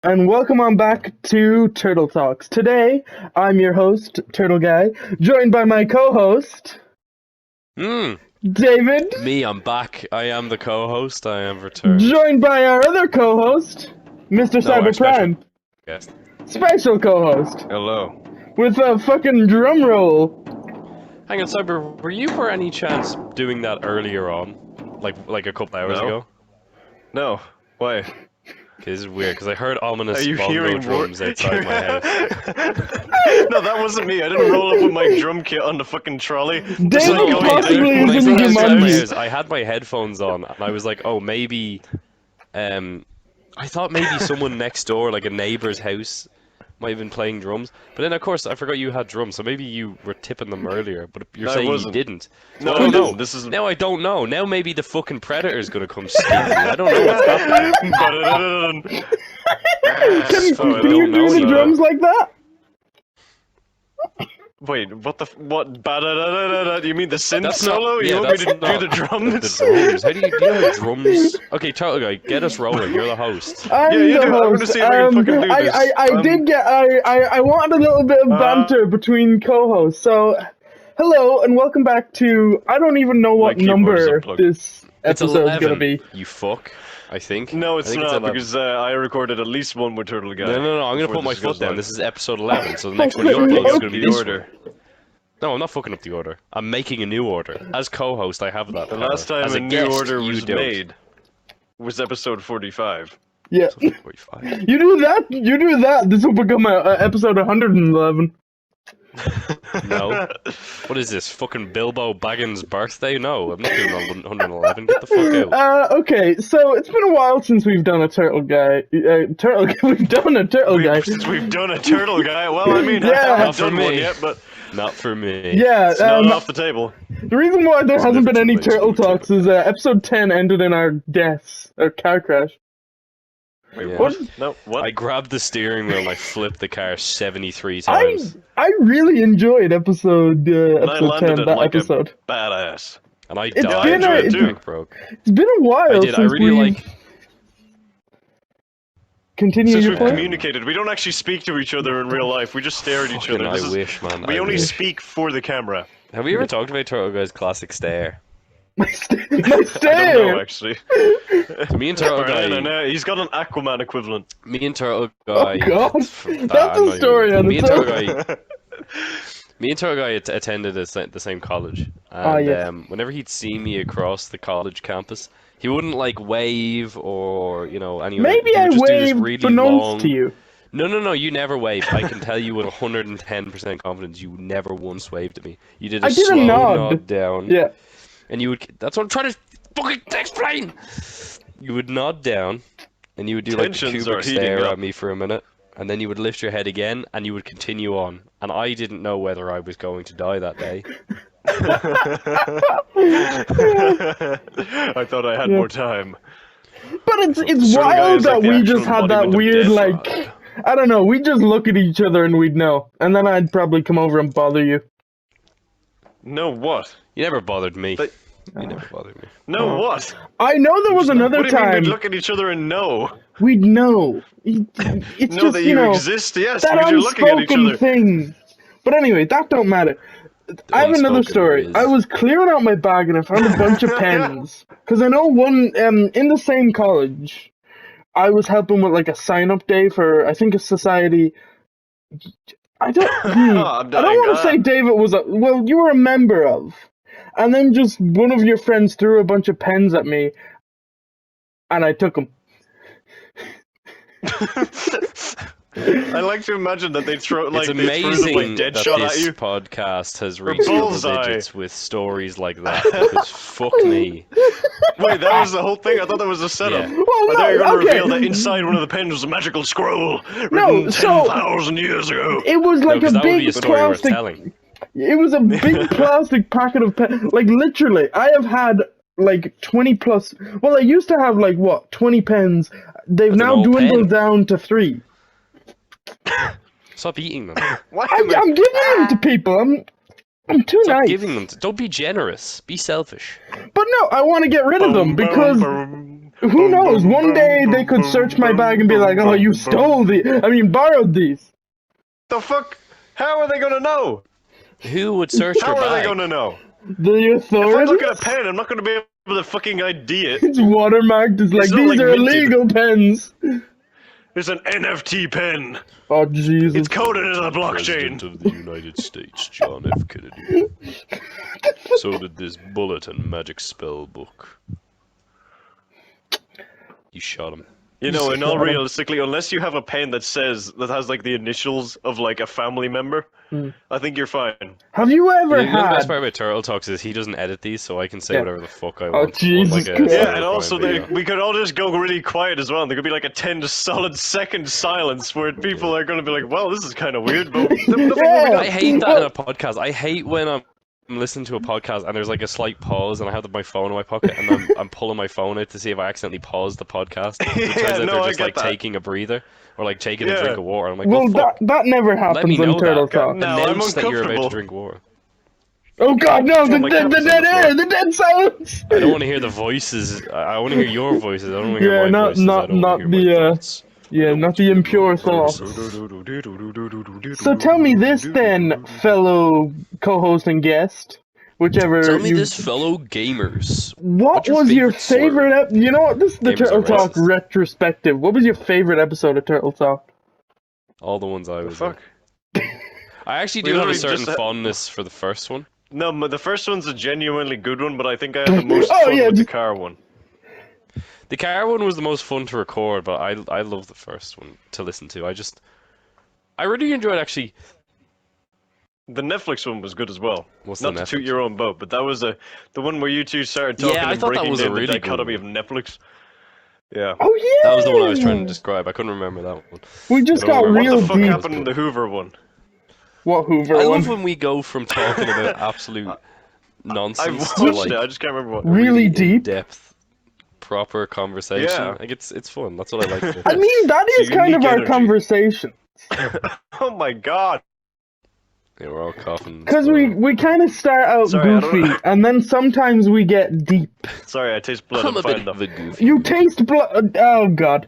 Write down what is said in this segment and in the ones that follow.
and welcome on back to Turtle Talks. Today, I'm your host, Turtle Guy, joined by my co-host, David. Me, I'm back. I am the co-host. I am returned. Joined by our other co-host, Mr. No, our Cyber Prime. Guest. Special co-host. Hello. With a fucking drum roll. Hang on, Cyber, were you for any chance doing that earlier on? Like a couple hours ago? No. Why? This is weird, because I heard ominous Are you bongo hearing drums outside my house. No, that wasn't me. I didn't roll up with my drum kit on the fucking trolley. David going possibly in. When I isn't first outside my Jumanji. house, I had my headphones on, and I was like, oh, maybe... I thought maybe someone next door, like a neighbor's house, might have been playing drums. But then, of course, I forgot you had drums, so maybe you were tipping them earlier, but you're No, I saying you wasn't. didn't. So No, I don't I know. didn't. This is- Now I don't know. Now maybe the fucking Predator's gonna come steal me. I don't know what's happening. Can Oh, I you don't do know the yet. drums like that? Wait, what the what? Ba-da-da-da-da-da. You mean the synth That's solo? not. You Yeah, want me that's to do not the drums? The drums. How do you know drums? Okay, Turtle Guy, get us rolling. You're the host. I'm Yeah, you the do it. I wanna host. see if I can fucking do this. I did get. I wanted a little bit of banter between co-hosts. So, hello and welcome back to. I don't even know what My keyboard is number unplugged. this It's episode's 11. gonna be. You fuck. I think. No, I it's think not 11. because I recorded at least one with Turtle Guy. No. I'm gonna before put my this foot goes down. live. This is episode 11, so the next one you Okay, upload is okay. gonna be the this order. one. No, I'm not fucking up the order. I'm making a new order. As co-host, I have that. The power. last time As a new guest, order you was don't. made was episode 45. Yeah. 45. You do that. You do that. This will become a episode 111. No. What is this? Fucking Bilbo Baggins' birthday? No, I'm not doing 111. Get the fuck out. Okay. So it's been a while since we've done a turtle guy. We've done a turtle guy. We've done a Turtle Guy. Well, I mean, Yeah. I haven't Not for done one me. yet, but Not for me. Yeah. it's not off the table. The reason why there It's hasn't never been any too late to turtle do a turtle talks is episode 10 ended in our deaths, or car crash. Wait, Yeah. what? No, what? I grabbed the steering wheel and I flipped the car 73 times. I really enjoyed episode And I 10, landed it that like episode. a badass. And I It's died been a- when the it's- tank broke. It's been a while I did. I since really we've like. continue Since your we've point. communicated, we don't actually speak to each other in real life. We just stare at each Fucking, other. I This is- wish, man. we I only wish. speak for the camera. Have we ever talked about Turtle Guy's classic stare? My I don't know, stare. actually. So me and Turtle Guy. No, he's got an Aquaman equivalent. Me and Turtle Guy. God. That's That's a story on Me and its Turtle own. Guy. Me and Turtle Guy attended the same college, and Ah, yes. whenever he'd see me across the college campus, he wouldn't like wave or any. Maybe he I would just do this waved really unbeknownst long... to you. No, you never waved. I can tell you with 110% confidence, you never once waved at me. You did a I did a slow nod. down. Yeah. And you would. That's what I'm trying to fucking explain. You would nod down, and you would do like the Tensions are cubic heating stare up. at me for a minute, and then you would lift your head again, and you would continue on. And I didn't know whether I was going to die that day. I thought I had Yeah. more time. But it's Turtle Guy wild is like that the we just actual had that embodiment of weird death. like I don't know, we just look at each other and we'd know. And then I'd probably come over and bother you. No, what? You never bothered me. But- You never bothered me. No, what? I know there was another What do you mean time we'd look at each other and know? we'd know. It's Know just, that you you know, exist, yes, that because you're looking at each unspoken other. thing. But anyway, that don't matter. I have another unspoken story. is- I was clearing out my bag and I found a bunch of pens. Because I know one, in the same college, I was helping with like a sign-up day for, I think, a society. I don't, I'm I don't dying. want to say David was well, you were a member of. And then just one of your friends threw a bunch of pens at me, and I took them. I like to imagine that they throw like It's they threw them amazing like dead that shot at this you. podcast has reached double bullseye. digits with stories like that. Because fuck me. Wait, that was the whole thing? I thought that was a setup. Yeah. Well, I thought you were no, going to okay. reveal that inside one of the pens was a magical scroll No, written so- 10,000 years ago. It was No, like because a that would be big a story worth plastic. telling. It was a big plastic packet of pens. Like literally, I have had like 20 plus. Well, I used to have like what 20 pens. They've That's an now old dwindled pen. down to 3. Stop eating them. Why I'm am I... giving them to people. I'm too Stop nice. giving them. Don't be generous. Be selfish. But no, I want to get rid of them because who knows? One day they could search my bag and be like, "Oh, you stole borrowed these." The fuck? How are they gonna know? Who would search How your are they bag? gonna know? The If I authorities. look at a pen, I'm not gonna be able to fucking ID it. It's watermarked. It's like It's not these like are minted. illegal pens. It's an NFT pen. Oh Jesus! It's coded as a President blockchain. of the United States, John F. Kennedy. So did this bullet and magic spell book. You shot him. You know, in all Shut up. realistically, unless you have a pen that has like the initials of like a family member, I think you're fine. Have you ever The best had? part about Turtle Talks is he doesn't edit these, so I can say Yeah. whatever the fuck I Oh, want. Jesus Like Christ. Yeah, and also video. we could all just go really quiet as well. And there could be like a 10 solid second silence where people are going to be like, "Well, this is kind of weird," but nothing will be Yeah. done. I hate that in a podcast. I hate when I'm listening to a podcast and there's like a slight pause and I have my phone in my pocket and I'm pulling my phone out to see if I accidentally paused the podcast. It turns out no, they're I just get like that. taking a breather or like taking a Yeah. drink of water. I'm like, Well, well, fuck. that never Let happens me know on Turtle that. Talk. No, I'm Announce that you're about to uncomfortable. drink water. Oh God, no! The, my the, cup the is on dead the floor. air, the dead silence. I don't want to hear the voices. I want to hear your voices. I don't want to hear Yeah, my not- voices. not- I don't not want to hear the, my thoughts. Yeah, not the impure thoughts. So tell me this then, fellow co-host and guest, whichever. Tell me you... this, fellow gamers. What what's your was your favorite favorite? You know what? This is the Gamers Turtle are Talk racist. retrospective. What was your favorite episode of Turtle Talk? All the ones I was. Fuck. in. I actually We do have a literally certain just had- fondness for the first one. No, but the first one's a genuinely good one, but I think I had the most Oh, fun yeah, with the just- car one. The car one was the most fun to record, but I love the first one to listen to. I really enjoyed actually. The Netflix one was good as well. What's Not the to toot Netflix your own boat, but that was the one where you two started talking Yeah, I and thought that breaking was a down the really good dichotomy of one. Netflix. Yeah. Oh yeah. That was the one I was trying to describe. I couldn't remember that one. We just I don't got remember real What the fuck deep. happened in the Hoover one? What Hoover I one? love when we go from talking about absolute I've nonsense watched to like it, I just can't remember what. Really deep. in-depth, proper conversation. Yeah. Like it's fun. That's what I like. About I this. mean, that It's is a kind of unique our energy. conversation. Oh my god. Yeah, we're all coughing. Because we kind of start out Sorry, I don't- goofy, and then sometimes we get deep. Sorry, I taste blood I'm a and bit find of a them. goofy. You taste blood. Oh God!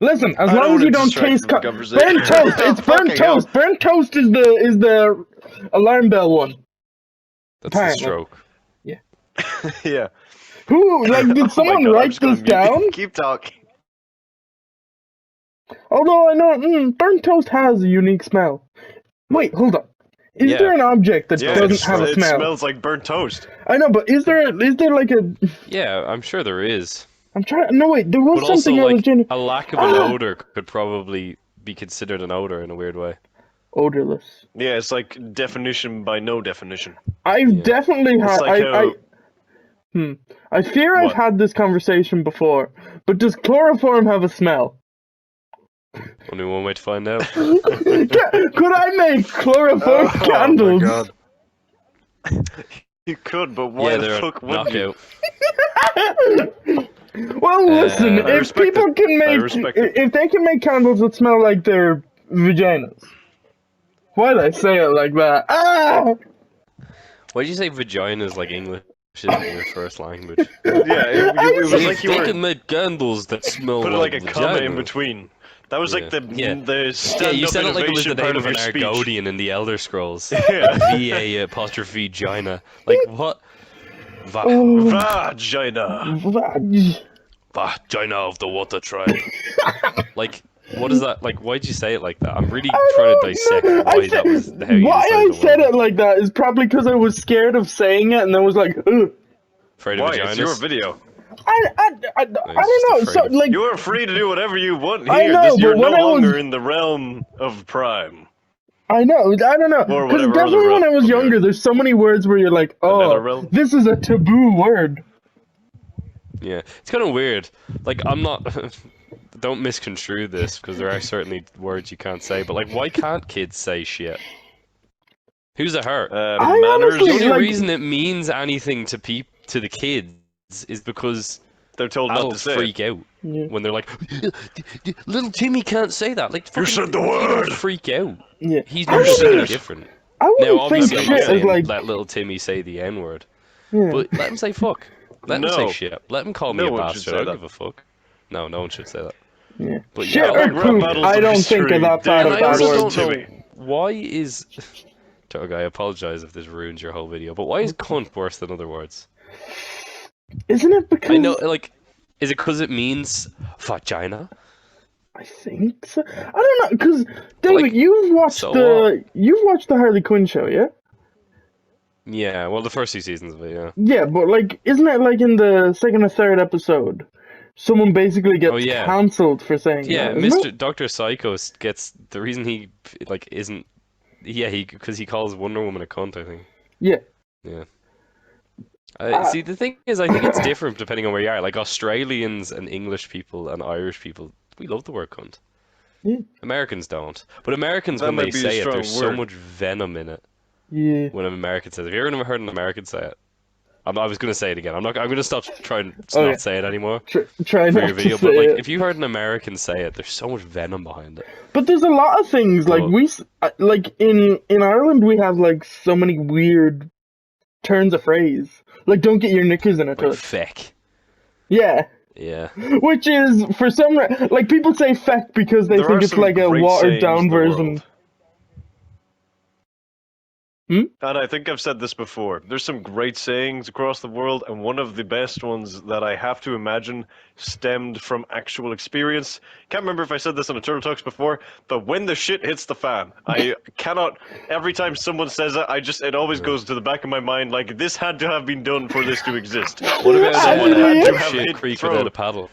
Listen, as I don't long as wanna you don't distract taste from the conversation. burnt toast. It's burnt Fucking hell. toast. Burnt toast is the alarm bell one. That's the apparently. stroke. Yeah. Who like Oh my did someone God, I'm write just gonna this mute you. down? Keep talking. Although I know burnt toast has a unique smell. Wait, hold on. Is Yeah. there an object that Yeah, doesn't have a it smell? smells like burnt toast. I know, but is there like a? Yeah, I'm sure there is. I'm trying. No, wait. There was But also, something I was like, trying. a lack of an Ah! odor could probably be considered an odor in a weird way. Odorless. Yeah, it's like definition by no definition. I've Yeah. definitely had. It's like I fear I've What? had this conversation before, but does chloroform have a smell? Only one way to find out. Could I make chloroform Oh candles? my god. You could, but why yeah, the they're fuck would you? knockout. Well, listen, I if respect people it. can I make, respect it. if they can make candles that smell like their vaginas, why'd I say it like that? Ah! Why did you say vagina is like English isn't your first language? Yeah, it was like you They were can make candles that smell put like like a vagina. comma in between. That was like the Yeah. the stand Yeah, you up said it like it was the innovation part name of an your speech. Argonian in the Elder Scrolls. Yeah. V-A apostrophe gina. Like, what? Oh, Vagina. vag. Vagina of the water tribe. Like, what is that? Like, why'd you say it like that? I'm really I trying to don't dissect know. why that was how you Why I decided to said word it like that is probably because I was scared of saying it, and I was like, ugh. Afraid of Why? vaginas? It's your video. I don't know. just So afraid. like, You are free to do whatever you want I here. know, You're but no when I was- longer in the realm of Prime. I know. I don't know. Or Because whatever definitely other when I was realm younger, you're- there's so many words where you're like, Another oh, realm? this is a taboo word. Yeah, it's kind of weird. Like, I'm not. Don't misconstrue this because there are certainly words you can't say. But like, why can't kids say shit? Who's it hurt? I Manners. honestly- The only like- reason it means anything to the kids is because They're told not to adults say. freak out Yeah. when they're like, "Little Timmy can't say that." Like, You fucking- said the he don't word! freak out. Yeah. He's I not don't said any it. different. I Now, wouldn't think obviously, I'm not shit is saying like. let little Timmy say the N word, Yeah. but let him say fuck. Let him say No. shit. Let him call me No a one should bastard. say I don't that. give a fuck. No, no one should say that. Yeah. But Shit yeah, or Like rap poop, battles I of don't think of history, that bad and of I bad also words. don't know Timmy. why is. Tug, I apologize if this ruins your whole video, but why is cunt worse than other words? Isn't it I because know, like, is it because it means vagina? I think so. I don't know because David, Like, you've watched so the Harley Quinn show, yeah? Yeah, well, the first 2 seasons of it, yeah. Yeah, but like, isn't it like in the second or third episode, someone basically gets Oh, yeah. cancelled for saying Yeah, that, isn't it? Dr. Psycho gets the reason he like isn't because he calls Wonder Woman a cunt, I think. Yeah. Yeah. Uh, See, the thing is, I think it's different depending on where you are. Like Australians and English people and Irish people, we love the word cunt. Yeah. Americans don't. But Americans, That when might they be a say it, strong there's so word. much venom in it. Yeah. When an American says it. Have you ever heard an American say it? I was going to say it again. I'm going to stop trying to Okay. not say it anymore Try for not your video. to say But like, it. if you heard an American say it, there's so much venom behind it. But there's a lot of things like But- like in Ireland we have like so many weird turns of phrase. Like don't get your knickers in a Like tuck. feck. Yeah. Yeah. Which is for some like people say feck because they There think are it's some like a great watered sayings in down the version. world. And I think I've said this before. There's some great sayings across the world, and one of the best ones that I have to imagine stemmed from actual experience. Can't remember if I said this on a Turtle Talks before, but when the shit hits the fan, I cannot. Every time someone says it, it always goes to the back of my mind like this had to have been done for this to exist. What about Someone had had to to have shit hit creek throw. without a paddle?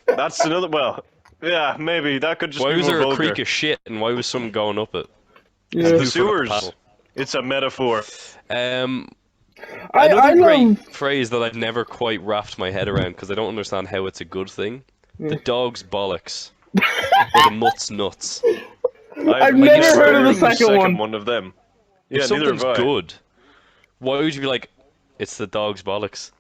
That's another. Well, yeah, maybe that could just Why be was more there a vulgar. creek of shit and why was someone going up it? Yeah. The Who forgot the sewers. paddle? It's a metaphor. I Another great love phrase that I've never quite wrapped my head around because I don't understand how it's a good thing. Yeah. The dog's bollocks. Or the mutt's nuts. I've never heard of the second one. of them. If Yeah, neither something's have I. good, why would you be like, it's the dog's bollocks?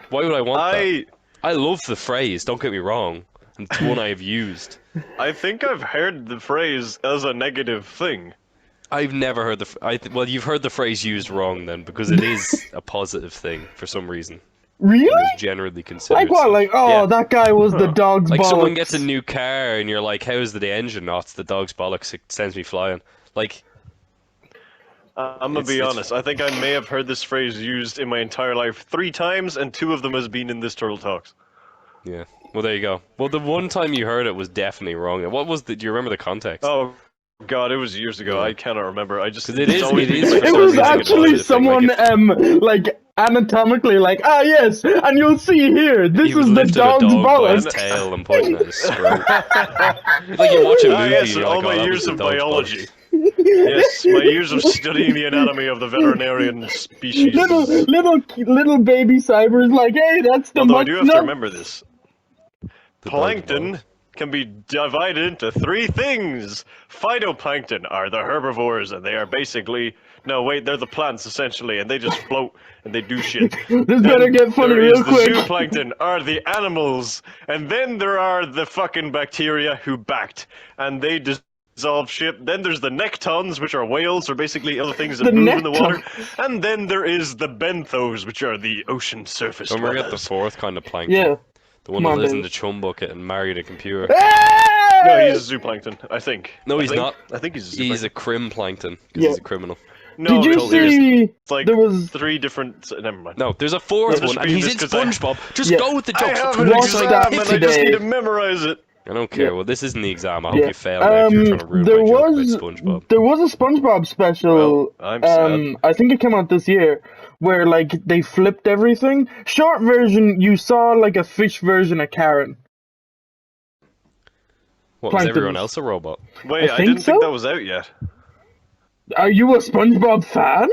Why would I want that? I love the phrase, don't get me wrong. And it's one I have used. I think I've heard the phrase as a negative thing. I've never heard well, you've heard the phrase used wrong then, because it is a positive thing for some reason. Really? It is generally considered. Like what? such. Like oh, Yeah. that guy was the dog's Like bollocks. someone gets a new car and you're like, how's the engine? Oh, it's the dog's bollocks. It sends me flying. Like, I'm gonna be honest. I think I may have heard this phrase used in my entire life 3 times, and 2 of them has been in this Turtle Talks. yeah. Well, there you go. Well, the one time you heard it was definitely wrong. What was the? Do you remember the context? Oh, God, it was years ago. Yeah. I cannot remember. I just 'Cause it is- always it been is- like It a was positive actually thing. someone like anatomically like yes, and you'll see here. This He was is the lifting dog's a dog by his bollocks. tail and pointing at his scrotum. It's like you watch a movie Ah, yes, and you're all like, my oh, that years was the of dog's biology. bollocks. Yes, my years of studying the anatomy of the veterinarian species. little baby cybers like, hey, that's the Although I do have to nuts. remember this. The dog's Plankton bollocks. can be divided into 3 things. Phytoplankton are the herbivores, and they are basically... No, wait, they're the plants, essentially, and they just float, and they do shit. This better get funny there real is quick. The zooplankton are the animals, and then there are the fucking bacteria who backed, and they dissolve shit. Then there's the nectons, which are whales, or basically other things that The move in the necton. water. And then there is the benthos, which are the ocean surface Don't forget the dwellers. 4th kind of plankton. Yeah. The one Come that on, lives in Dave. the chum bucket and married a computer. No, he's a zooplankton, I think. No, he's I think- not. I think he's a zooplankton. He's a crim plankton because Yeah. he's a criminal. No, Did you totally is. see? It's like there was 3 different... Never mind. No, there's a 4th I'm just one, and he's in reading this 'cause I- SpongeBob. Just Yeah. go with the I jokes. have Stop an trying to Watch be exam, that and I today. just need to memorize it. I don't care. Yeah. Well, this isn't the exam. I hope Yeah. you failed now if you're trying to ruin there my joke about was SpongeBob. there was a SpongeBob special. Well, I'm sad. I think it came out this year, where like they flipped everything. Short version, you saw like a fish version of Karen. What, was Planktons. everyone else a robot? Wait, I I think didn't think so. that was out yet. Are you a SpongeBob fan?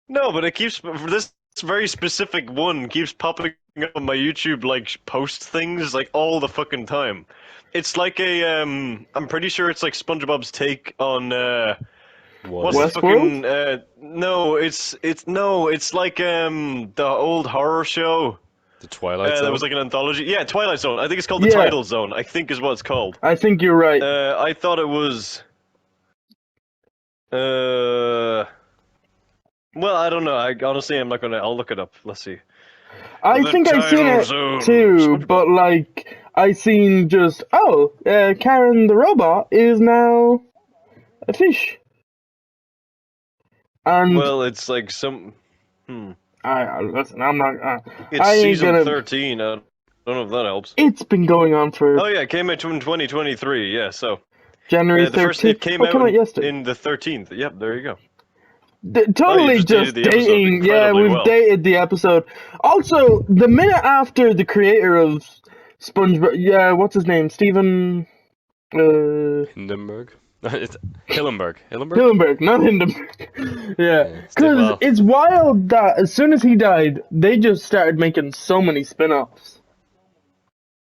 No, but it keeps... For this very specific one, keeps popping up on my YouTube, like, post things, like, all the fucking time. It's like a, I'm pretty sure it's like SpongeBob's take on, what's the Westworld? fucking, no, it's like, the old horror show. The Twilight Zone? There was like an anthology. Yeah, Twilight Zone. I think it's called The Yeah. Tidal Zone, I think is what it's called. I think you're right. I thought it was... Well, I don't know. Honestly, I'm not gonna. I'll look it up. Let's see. I The think I seen title it zone. too, SpongeBob. but like I seen just Karen the robot is now a fish, and Well, it's like some. listen, I'm not. It's I ain't season gonna. 13. I don't know if that helps. It's been going on for Oh yeah, it came out in 2023. Yeah, so January the first 13th. it came What came out out yesterday? in the 13th. Yep, there you go. Totally just just dated the episode dating. Yeah, incredibly we've well. dated the episode. Also, the minute after the creator of SpongeBob, yeah, what's his name? Steven. Hindenburg? It's Hillenburg. Hillenburg? Hillenberg, not Hindenburg. Yeah, Yeah, because well. it's wild that as soon as he died, they just started making so many spin-offs.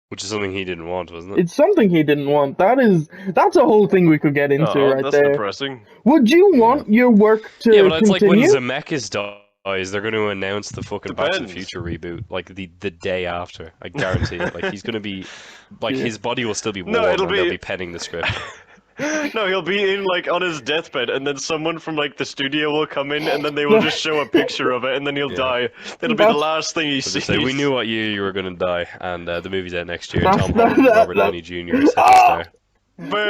Which is something he didn't want, wasn't it? It's something he didn't want. That's a whole thing we could get into Oh, right that's there. depressing. Would you want your work to Yeah, but it's like when continue? Zemeckis dies, they're going to announce the fucking Back to the Depends. Future reboot, like the day after. I guarantee it. Like he's going to be, like his body will still be warm, it'll and they'll be- be penning the script. No, he'll be in like on his deathbed, and then someone from like the studio will come in, and then they will just show a picture of it, and then he'll Yeah. die. That'll be the last thing he So they sees. say, we knew what year you were going to die, and the movie's out next year. That's- Tom Holland and that- Robert that- Downey Jr. is set to Ah! star. But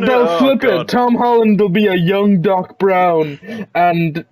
they'll Oh, flip God. it. Tom Holland will be a young Doc Brown, and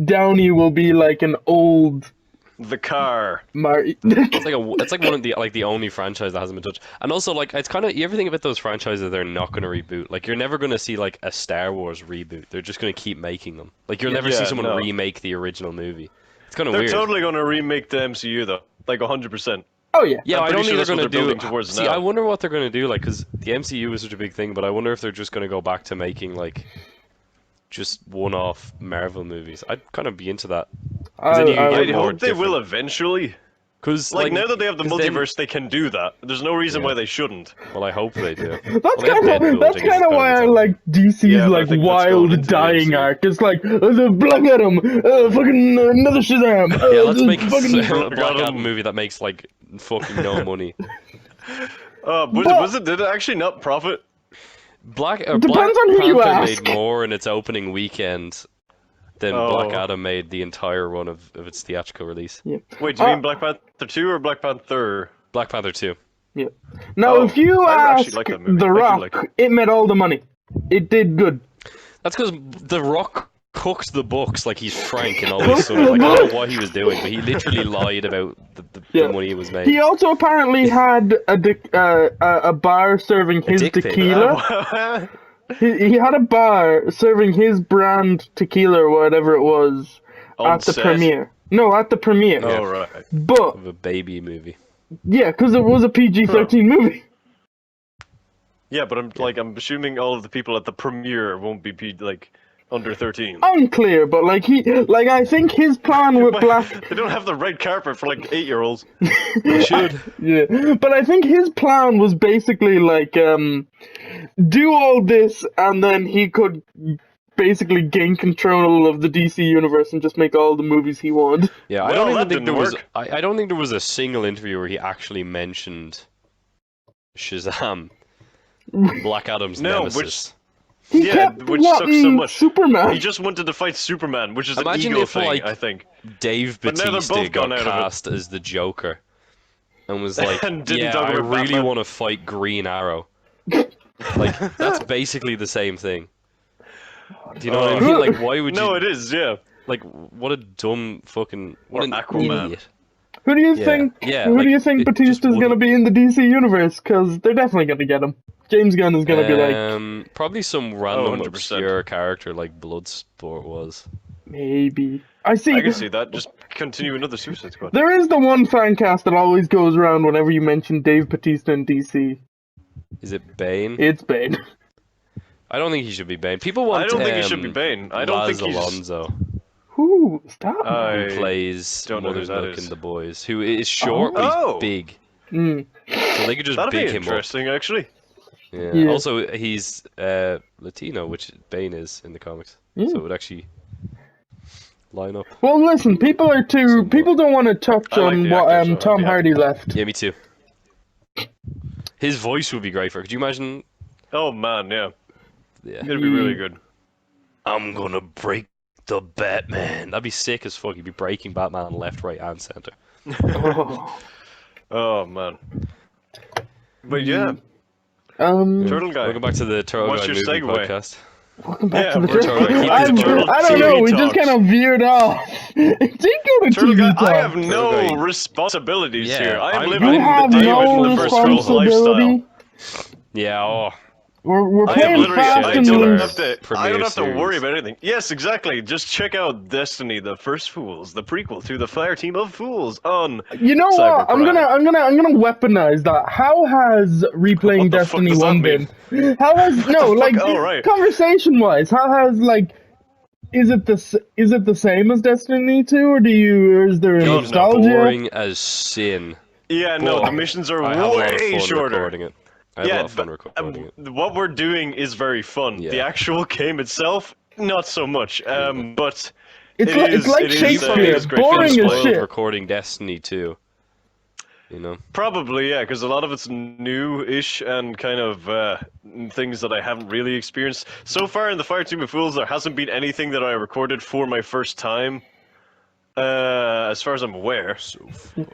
Downey will be like an old The car. Marty. It's like one of the only franchise that hasn't been touched. And also like it's kind of you ever think about those franchises they're not going to reboot. Like you're never going to see like a Star Wars reboot. They're just going to keep making them. Like you'll never see Yeah, someone no. remake the original movie. It's kind of They're weird. totally going to remake the MCU though, like 100%. Oh yeah. Yeah, I'm I don't pretty think sure they're that's what going to they're do. building towards See, now. I wonder what they're going to do. Like, because the MCU is such a big thing, but I wonder if they're just going to go back to making like just one-off Marvel movies. I'd kind of be into that. then you I get more hope they will different- eventually. Because Like now that they have the 'cause then- multiverse, they can do that. There's no reason Yeah. why they shouldn't. well, I hope they do. That's Well, they have kind Deadpool, of that's which I guess kind is of why its I own- like DC's Yeah, but I like think that's going wild into the dying MCU. arc. It's like the Black Adam, fucking another Shazam. Yeah, let's the make fucking. a Black Adam. Adam movie that makes like fucking no money. Was it? Did it actually not profit? Black Depends Black on who you Panther ask. made more in its opening weekend than Oh. Black Adam made the entire run of its theatrical release. Wait, do you mean Black Panther 2 or Black Panther? Black Panther 2. Yeah. Now, Oh, if you I actually ask like that movie. The I do Rock, like it. it made all the money. It did good. That's because The Rock cooks the books like he's Frank and Always Sunny. Like, I don't know what he was doing, but he literally lied about Yeah. the money he was made. He also apparently had a bar serving his dick pic. tequila. He had a bar serving his brand tequila or whatever it was On at the set? premiere. No, at the premiere. Oh right. But Of a baby movie. yeah, because it was a PG-13 movie. Yeah, but I'm assuming all of the people at the premiere won't be under 13. Unclear, but I think his plan with Black. They don't have the red carpet for like 8-year-olds. They should. Yeah, but I think his plan was basically do all this and then he could basically gain control of the DC universe and just make all the movies he wanted. Yeah, I Well, don't even that think there didn't was. work. I don't think there was a single interview where he actually mentioned Shazam, Black Adam's No, nemesis. He Yeah, kept which sucks so wanting much. Superman. He just wanted to fight Superman, which is Imagine an ego if, thing, like, I think. Dave But now they're Bautista both got gone out of it. cast as the Joker, and was like, And didn't "Yeah, talk I about really Batman." want to fight Green Arrow." Like that's basically the same thing. Do you know what I mean? Like, why would you? No, it is, yeah. Like, what a dumb fucking what Or an Aquaman. idiot. Who do you Yeah, think? yeah, who like, do you think it just Batista's gonna wouldn't- be in the DC universe? Because they're definitely gonna get him. James Gunn is gonna be like, Probably some random 100%. obscure character like Bloodsport was. maybe. I see. I can see that. Just continue another Suicide Squad. There is the one fan cast that always goes around whenever you mention Dave Batista in DC. Is it Bane? It's Bane. I don't think he should be Bane. People want. I don't think he should be Bane. I don't Laz think he's... Alonso, Who is that? I who plays don't know who Mother's that Milk is. and the Boys, who is short but Oh. he's big, Mm. so they could just That'd be big him up. interesting, actually. Yeah. Yeah. Also, he's Latino, which Bane is in the comics, Yeah. so it would actually line up. Well, listen, people don't want to touch I like on the what actor, so I'd Tom be Hardy happy. left. Yeah, me too. His voice would be great for it. Could you imagine Oh man, yeah. Yeah. It'd be really good. I'm gonna break the Batman. That'd be sick as fuck. You'd be breaking Batman left, right, and center. Oh. Oh man. But yeah, Turtle Guy. Welcome back to the Turtle What's Guy your movie segue? podcast. Welcome back Yeah, to the we're turtle. talking about I turtle don't know. TV We just talks. kind of veered off. It did go to Turtle TV Guy, talk. I have Turtle no Guy. responsibilities Yeah, here. I am I'm- living You I'm have the day no within the first world responsibility. lifestyle. Yeah. Oh. We're I am playing literally. fast I and don't loose. have to. I Premiere don't have to worry series. about anything. Yes, exactly. Just check out Destiny: The First Fools, the prequel to the Fire Team of Fools on. You know what? I'm Cybercrime. gonna weaponize that. How has replaying What the fuck Destiny does that 1 mean? been? How has no the like fuck? Oh, right. conversation wise? How has like is it the same as Destiny 2 or is there a God, no. nostalgia? Boring as sin. Yeah, no, But the missions are I have a lot of way fun shorter. recording it. I have a Yeah, lot of fun recording it. what we're doing is very fun. The Yeah. actual game itself, not so much. But It's it like is, Shakespeare. it is great Boring fun to as play. shit. Recording Destiny 2. You know. Probably, yeah, because a lot of it's new-ish and kind of things that I haven't really experienced. So far in the Fire Team of Fools, there hasn't been anything that I recorded for my first time, as far as I'm aware.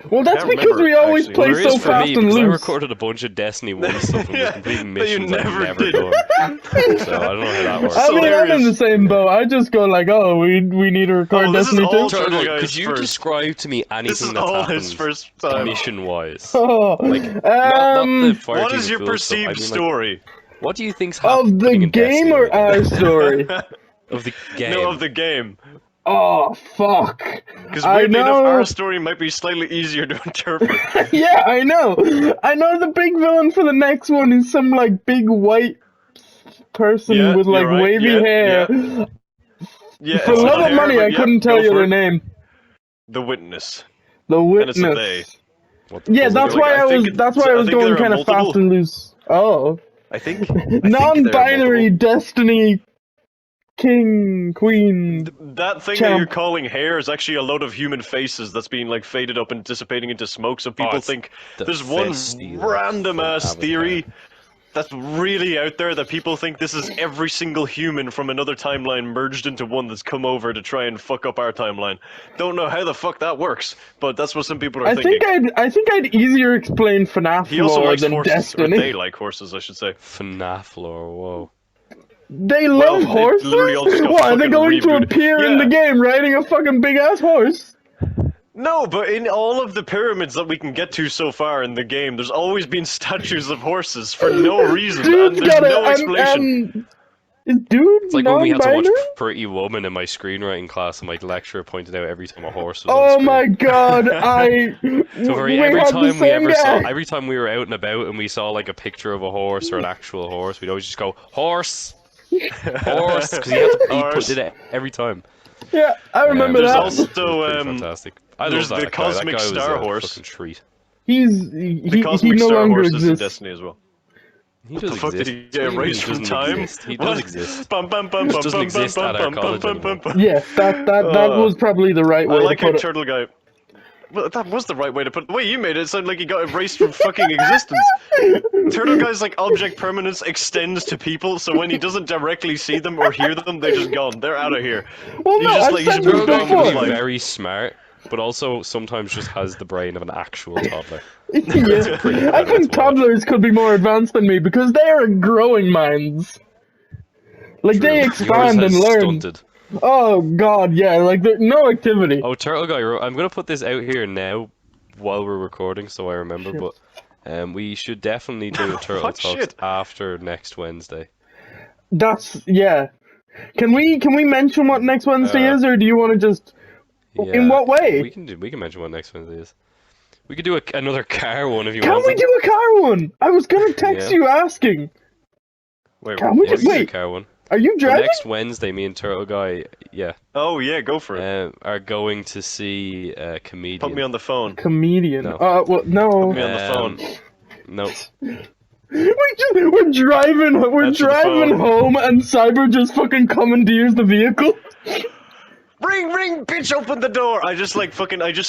Well, that's can't because remember, we always actually. play There so is for fast me and because I loose. recorded a bunch of Destiny 1 stuff and Yeah, was completing but you missions I've never never did. done. So I don't know how that works. I mean, I'm in hilarious. the same boat. I just go like, oh, we need to record Oh, this is Destiny all 2. Turtle Turtle, Guy's could you first. describe to me This anything is that's all happened his first time. mission-wise? Oh, Like, not the Fire What Team is of your Fools stuff. perceived I mean, like, story? what do you think's of happening the in game Destiny or right now? our story? Of the game. No, of the game. Oh, fuck. Because I weirdly enough, know. our story might be slightly easier to interpret. Yeah, I know. I know the big villain for the next one is some like big white person Yeah, with like you're right. wavy Yeah, hair. Yeah, For it's love not of hair, money, but I yep, couldn't tell go you for their it. name. The Witness. The And it's a Witness. they. What the Yeah, fuck? that's Like, why I I was. think That's why I I was think going there are kind of fast multiple. and loose. Oh, I think there are non-binary multiple. Destiny King Queen. That thing that Champ. you're calling hair is actually a load of human faces that's being like faded up and dissipating into smoke. So people it's think the there's one Festi, like, random from ass Avatar. theory that's really out there that people think this is every single human from another timeline merged into one that's come over to try and fuck up our timeline. Don't know how the fuck that works, but that's what some people are thinking. I think I'd easier explain FNAF He also lore likes than horses, Destiny. or they like horses, I should say. FNAF lore, whoa. They Well, love it horses? literally all just got What, are they fucking going to rebooted. appear in Yeah. the game riding a fucking big ass horse? No, but in all of the pyramids that we can get to so far in the game, there's always been statues of horses for no reason, and Dude's there's got no a, explanation. is dude It's like when we had to non-binary? watch Pretty Woman in my screenwriting class, and my lecturer pointed out every time a horse was on Oh screen. my god, So we every had the time we same ever saw, guy. every time we were out and about and we saw like a picture of a horse or an actual horse, we'd always just go horse, horse, because he Horse. put it every time. Yeah, I remember There's that. also, It's pretty um, fantastic. I there's love the that guy. That Cosmic guy Star was a Horse. fucking treat. He The Cosmic no Star longer Horse is in exists. Destiny as well. He What does the fuck exist. did he get What do you mean erased he from doesn't time? exist? He What? does exist. Bum, bum, bum, Just bum, doesn't bum, exist bum, at our bum, bum, college bum, anymore. bum, bum. Yes, that was probably the right I way like to how put it. Turtle Guy. Well, that was the right way to put it. The way you made it, it sounded like he got erased from fucking existence. Turtle Guy's like object permanence extends to people, so when he doesn't directly see them or hear them, they're just gone. They're out of here. Well, He's no, just I've like he's said moved this on with his before. life. Very smart, but also sometimes just has the brain of an actual toddler. Yeah. I think toddlers could be more advanced than me because they are growing minds. Like True. they Yours expand has and learn. stunted. Oh god, yeah, like there's no activity. Oh, Turtle Guy, I'm gonna put this out here now while we're recording, so I remember. But we should definitely do a Turtle What Talks shit? after next Wednesday. That's yeah. Can we mention what next Wednesday is, or do you want to just? Yeah, In what way? We can mention what next Wednesday is. We could do another car one if you Can want. we do a car one? I was gonna text Yeah. you asking. Wait, Can we Yeah, just we can do a wait? car one. Are you So driving? next Wednesday, me and Turtle Guy, oh yeah, go for it. are going to see a comedian. Put me on the phone. Comedian. No. Well, no. Put me on the phone. No. We're driving. We're Answer the driving phone. home, and Cyber just fucking commandeers the vehicle. Ring, ring, bitch! Open the door. I just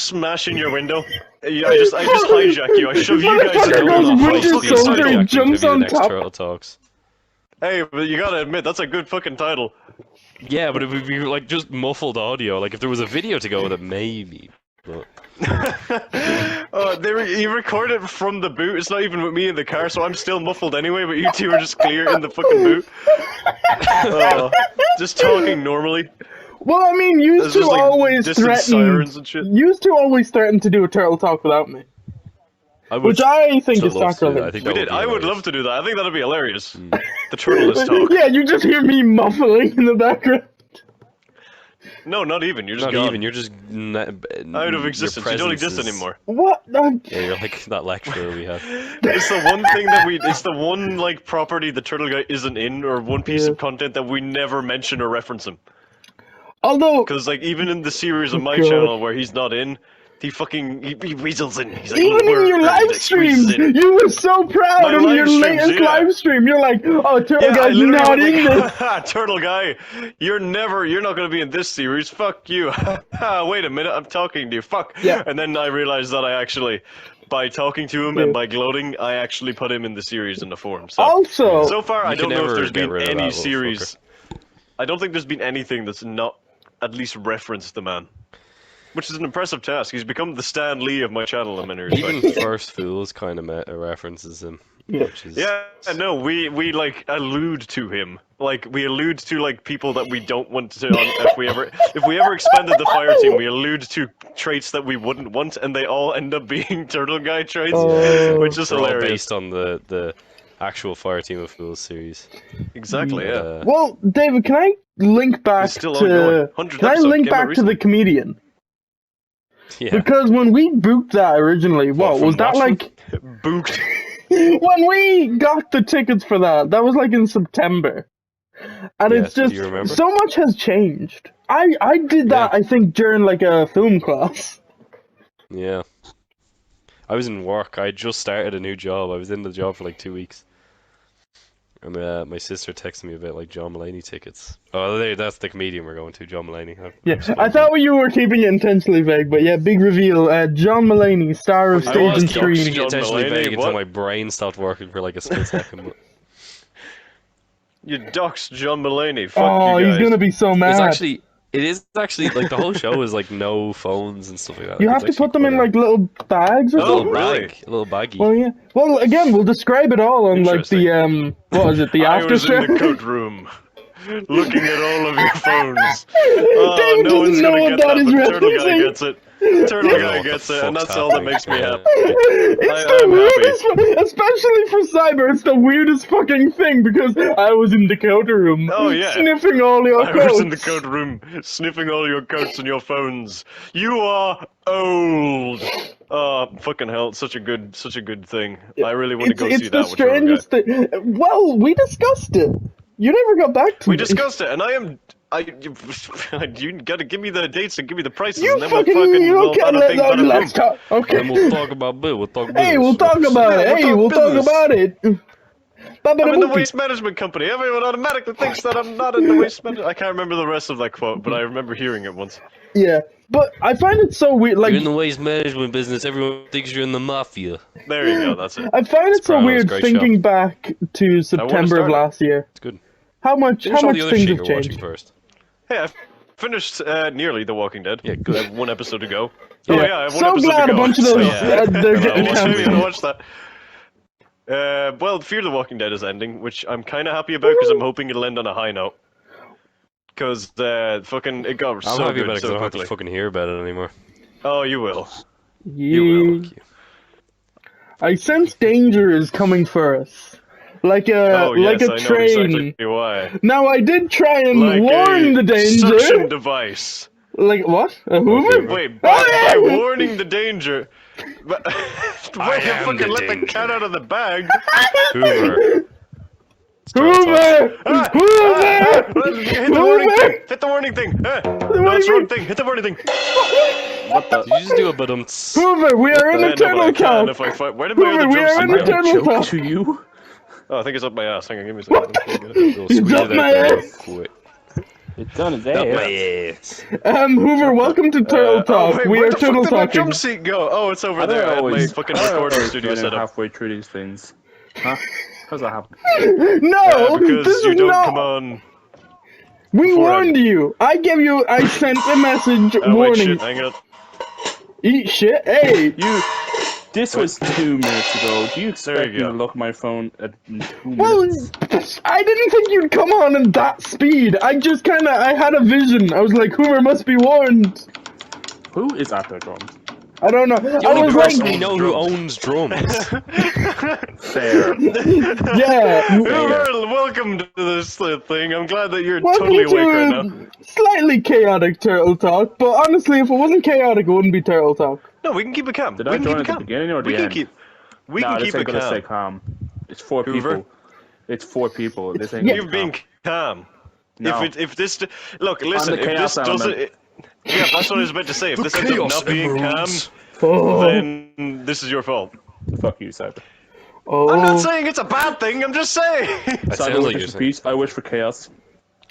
smash in your window. I just hijack you. I shove you guys Motherfucker in goes the Winter fucking Soldier, sidewalk. jumps to be on the next top. Turtle Talks. Hey, but you gotta admit, that's a good fucking title. Yeah, but it would be like just muffled audio. Like if there was a video to go with it, maybe. But You record it from the boot. It's not even with me in the car, so I'm still muffled anyway. But you two are just clear in the fucking boot, just talking normally. Well, I mean, used There's to just, like, always distant sirens and shit. Used to always threaten to do a turtle talk without me, I would which I think is love to do that. I sacrilege. think We that did. be I would hilarious. love to do that. I think that'd be hilarious. The turtle is talk. Yeah, you just hear me muffling in the background. No, not even. You're just Not gone. even. You're just Out of existence. You don't exist anymore. What? Yeah, you're like that lecturer we had. It's the one thing that it's the one like property the turtle guy isn't in, or one piece Yeah. of content that we never mention or reference him. Although, Because like even in the series on my God. channel where he's not in, he weasels in. He's like, even in your live streams, you were so proud My of your live streams, latest yeah. live stream. You're like, oh, Turtle Yeah, I Guy's literally not went in like, this. "Ha, Turtle guy, you're not gonna be in this series. Fuck you. Wait a minute, I'm talking to you. Fuck. Yeah. And then I realized that I actually, by talking to him and by gloating, I actually put him in the series in the forum. So, Also, so far, I You don't can know if never there's get been rid of that any little series. I don't think there's been anything that's not at least referenced the man. Which is an impressive task. He's become the Stan Lee of my channel in many respects. Even First Fools kind of references him. Yeah. Which is, Yeah, no, we like allude to him. Like we allude to like people that we don't want to. If we ever expanded the fire team, we allude to traits that we wouldn't want, and they all end up being Turtle Guy traits, Oh. which is they're all hilarious. based on the actual Fire Team of Fools series. Exactly, yeah. well, David, can I link back It's still ongoing. to? 100th Can I episode, link came out back to recently. the comedian? Yeah. Because when we booked that originally, What, what from was that Watchmen? like? Booked. When we got the tickets for that was like in September, and Yeah, it's just do you remember? so much has changed. I did that Yeah. I think during like a film class. Yeah. I was in work. I just started a new job. I was in the job for like 2 weeks. And my sister texted me about like John Mulaney tickets. Oh, that's the comedian we're going to, John Mulaney. Yeah, I thought you were keeping it intentionally vague, but yeah, big reveal. John Mulaney, star of I stage was and keeping screen. John intentionally Mulaney, vague until what? my brain stopped working for like a split second. But You doxed John Mulaney. Fuck Oh, you guys. he's gonna be so mad. it is actually like the whole show is like no phones and stuff like that. You It's have to actually put them in quite like little bags or Oh, a little something. really? bag, a little baggie. Well, yeah. Well, again, we'll describe it all on like the what was it? The I after was show. in the coat room, looking at all of your phones. David No one's doesn't know gonna what get that is but Turtle Guy referencing. gets it. Turtle I don't know Guy what the gets it, and fuck's that's all that happening. makes me Yeah. happy. It's the I'm weirdest, especially for Cyber. It's the weirdest fucking thing because I was in the Dakota room, Oh, yeah. sniffing all your I coats. was in the coat room, sniffing all your coats and your phones. You are old. Fucking hell! It's such a good thing. I really want to go It's see the that with Turtle Guy. strangest thing. Well, we discussed it. You never got back to We me. discussed it, and you gotta give me the dates and give me the prices, You and then we'll fucking, you we'll can't bada let bing, that. bada Let's boom. talk. Okay. And we'll talk about Bill. We'll talk business. Hey, we'll talk about Yeah, it. Hey, we'll we'll talk talk business. about it. I'm in the waste management company. Everyone automatically thinks that I'm not in the waste management. I can't remember the rest of that quote, but I remember hearing it once. Yeah, but I find it so weird. Like, You're in the waste management business. Everyone thinks you're in the mafia. There you go. That's it. I find it so Sopranos, weird great thinking show. back to September of started. last year. It's good. How much Finish all the other things shit have you're watching changed? first. Hey, I finished nearly The Walking Dead. Yeah, I good. have one episode to go. Yeah. Oh yeah, I have one So episode glad to a go. bunch of those yeah. they're I getting watched, canceled. I watched that. Well, Fear the Walking Dead is ending, which I'm kind of happy about because I'm hoping it'll end on a high note. Because fucking it got I'm so happy good about it because so I don't have quickly. to fucking hear about it anymore. Oh, you will. You will. Fuck you. I sense danger is coming for us. Like a Oh yes, like a I know train. exactly why. Now I did try and Like warn a the danger. suction device. Like what? A Hoover? Wait, Oh, by yeah. warning the danger. But why you am fucking the let the danger. cat out of the bag? Hoover. Hoover! Ah, Hoover! hit the warning thing! Hit the warning thing! No, it's the wrong thing! Hit the warning thing! What the? Did you just do a badumts? Hoover, we are in I a know, but turtle I can talk. if I fight. Where did my Hoover, other we are in a drumstick go? turtle talk. to you? Oh, I think it's up my ass. Hang on, give me a second. What? Let me get it. We'll He's squeeze up it out my there ass. quick. It's on his Up my ass. ass. Hoover, welcome to Turtle Talk. wait, we where are the fuck turtle did my talking. drum seat go? Oh, it's over there. I had my fucking recording studio set up. halfway through these things. Huh? How's that happen? No, because this you is don't not. come on. We beforehand. warned you. I sent a message Oh wait, warning. shit, hang on. Eat shit. Hey. This was 2 minutes ago. Do you expect There you me to go. look at my phone at 2 Well, minutes? I didn't think you'd come on in that speed. I had a vision. I was like, Hoover must be warned. Who is at their drums? I don't know. The I only was person like, we know who owns drums. Fair. yeah. Hoover, welcome to this thing. I'm glad that you're Welcome totally awake right now. to slightly chaotic Turtle Talk, but honestly, if it wasn't chaotic, it wouldn't be Turtle Talk. No, we can keep it calm. Did we I can join keep at it the calm. beginning or the we can end? keep. We No, can this keep ain't it gonna stay calm. calm. It's 4 Hoover? people. It's 4 people. This ain't Yeah. gonna You're be being calm. calm. No. If this look, listen. the If chaos this doesn't, element. yeah, that's what I was about to say. If this ends up not being calm, Oh. then this is your fault. Fuck you, Cyber. I'm not Oh. saying it's a bad thing. I'm just saying. That Cyber sounds like wishes you're for saying. peace. I wish for chaos.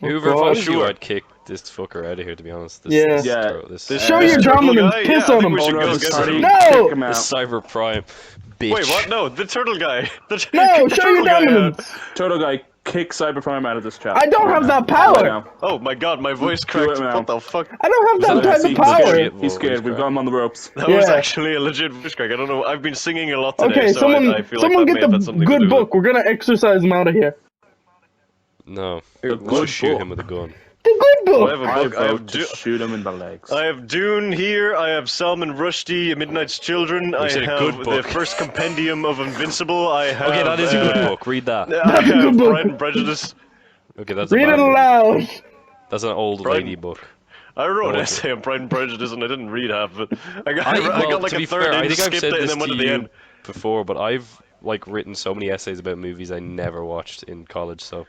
Hoover, if I God. was you, Sure. I'd kick this fucker out of here. To be honest, Yeah. Yeah. Show your turtle dominance. guy? Piss Yeah, I on think him. we should Owner go of the get party, him. No! kick him The out. Cyber Prime, bitch. Wait, what? No, the turtle guy. No, the show your turtle guy, dominance. Turtle guy, kick Cyber Prime out of this chat. I don't Right have now. that power. Right now. Oh my god, my voice Do cracked. it now. What the fuck? I don't have that that type a of secret power. shit? He's scared. We've got him on the ropes. That was Yeah. actually a legit voice crack. I don't know. I've been singing a lot today, Okay, so someone, I feel someone like that get may have had the something to do good with book. We're gonna exercise him out of here. No, The let's good just shoot book. him with a gun. The good it. book. I have a I book. I have, vote to shoot him in the legs. I have Dune here. I have Salman Rushdie, A Midnight's Children. I said a have good the book. first compendium of Invincible. I have. Okay, that is a good book. Read that. I That's a good have book. Pride and Prejudice. Okay, that's Read a it bad book. aloud. That's an old Pride- lady book. I wrote an Oh, essay on Pride and Prejudice and I didn't read half of it. I got Well, like to a be third fair, in, I think I've skipped said it, and this then went to to the you end. before, but I've like written so many essays about movies I never watched in college. So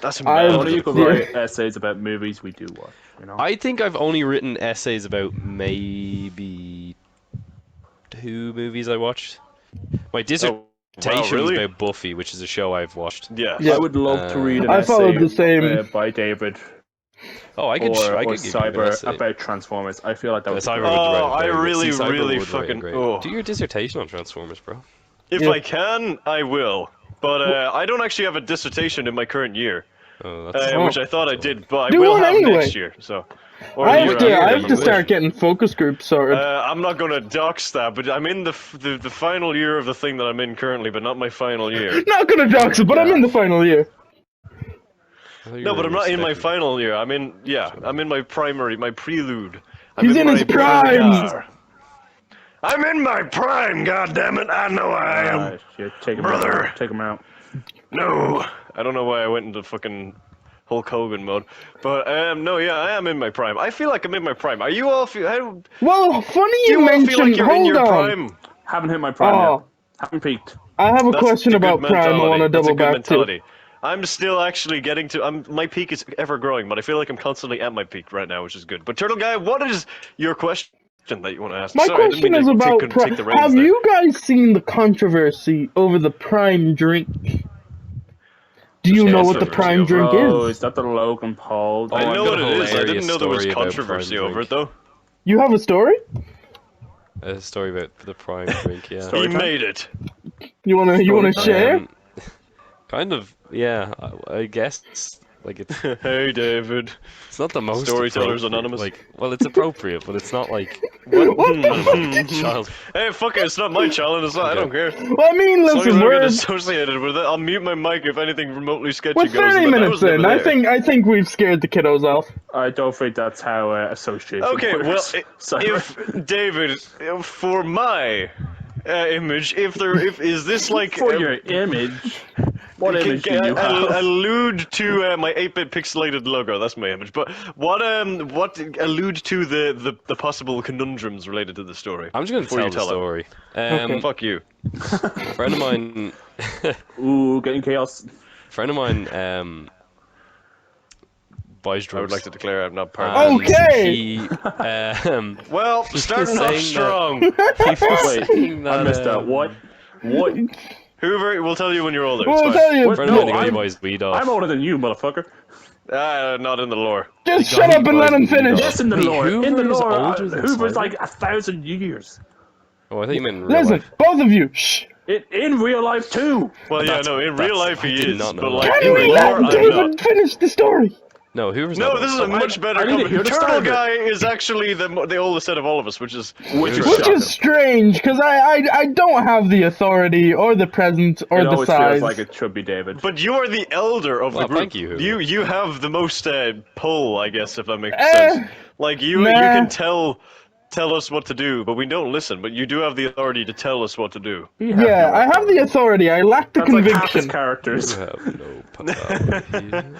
That's I- mad. Only you could Yeah. write essays about movies we do watch. You know. I think I've only written essays about maybe 2 movies I watched. My dissertation was really? about Buffy, which is a show I've watched. Yeah. Yeah. I would love to read an I essay followed the same. by David Oh, I could. or I could give you an Cyber essay. about Transformers. I feel like that would. Cyber be would great. write Oh, a I very good- really, see, Cyber really would write a fucking- great- oh. Do your dissertation on Transformers, bro. If Yeah. I can, I will. But I don't actually have a dissertation in my current year, Oh, that's. which I thought I did, but I Do will one have anyway. next year. So, or I the have year to. after, I if have you to start wish. getting focus groups sorted. I'm not gonna dox that, but I'm in the final year of the thing that I'm in currently, but not my final year. Not gonna dox it, but I'm in the final year. I thought you No, were but I'm in your not in my second. final year. I'm in my primary, my prelude. I'm He's in his my prime. prime. I'm in my prime, goddammit! I know I am. Shit, take him Brother. out. Take him out. No, I don't know why I went into fucking Hulk Hogan mode, but no, yeah, I am in my prime. I feel like I'm in my prime. Are you all? How, Well, funny do you you all mentioned. feel like you're in Hold your on. prime? Haven't hit my prime Oh. yet. Haven't peaked. I have a That's question a good about Prime. I mentality. want to That's a double good back mentality. I'm still actually getting to. My peak is ever growing, but I feel like I'm constantly at my peak right now, which is good. But Turtle Guy, what is your question that you want to ask? to. My Sorry, I didn't question mean is to about take Prime. the reins Have there. you guys seen the controversy over the Prime drink? Do you There's know what the controversy Prime over drink Oh, is? is that the Logan Paul? Oh, I I've know got what a it is. I didn't hilarious know there was story about controversy Prime over it, drink. though. You have a story? A story about the Prime drink, yeah. Story He time? made it. You wanna share? Kind of, yeah. I guess like it's Hey, David. not the most Storytellers appropriate, Anonymous. Like, well, it's appropriate, but it's not like What the fuck? child. Hey, fuck it. It's not my challenge. It's not, I don't care. Well, I mean, As long as listen, I don't get we're associated with it, I'll mute my mic if anything remotely sketchy we're goes. 30 but I minutes was never in. there. I think we've scared the kiddos off. I don't think that's how association Okay, well, works. Cyber. if David, for my image, if is this like For your image, what image do you have? allude to my 8-bit pixelated logo? That's my image. But what allude to the possible conundrums related to the story? I'm just gonna before tell you the tell it. story. Fuck you. Friend of mine, Ooh, getting chaos. buys drugs. I would like to declare I'm not part Oh, of this. Okay. He, Well, starting off saying strong. he was Wait, saying I that, missed that. What? What? Hoover, we'll tell you when you're older. We'll It's tell fine. you. What? Friend of No, mine, the guy who I'm- buys weed off. I'm older than you, motherfucker. Not in the lore. Just The shut guy up and let buys him weed finish. off. Yes, in the Wait, lore. In the Hoover is lore, older than Hoover's Cyber? like 1,000 years. Oh, I thought you meant in real Listen, life. both of you. Shh. In real life too. Well, yeah, no, in real life I he did is, not know but that. like Can in we lore, let I'm not. David finish the story? No, Hoover's No, not. this is a much better I need to company. hear the Turtle start of it. Guy is actually the oldest out of all of us, which is Which is Which Which shocking. is strange, because I don't have the authority or the presence or It the always size. feels like it should be David. But you are the elder of the Well, group. thank you, Hoover. You have the most pull, I guess, if that makes Eh, sense. Like you nah. can tell us what to do, but we don't listen. But you do have the authority to tell us what to do. He has Yeah, no I have the authority. I lack the That's like half his conviction. characters. You have no power here.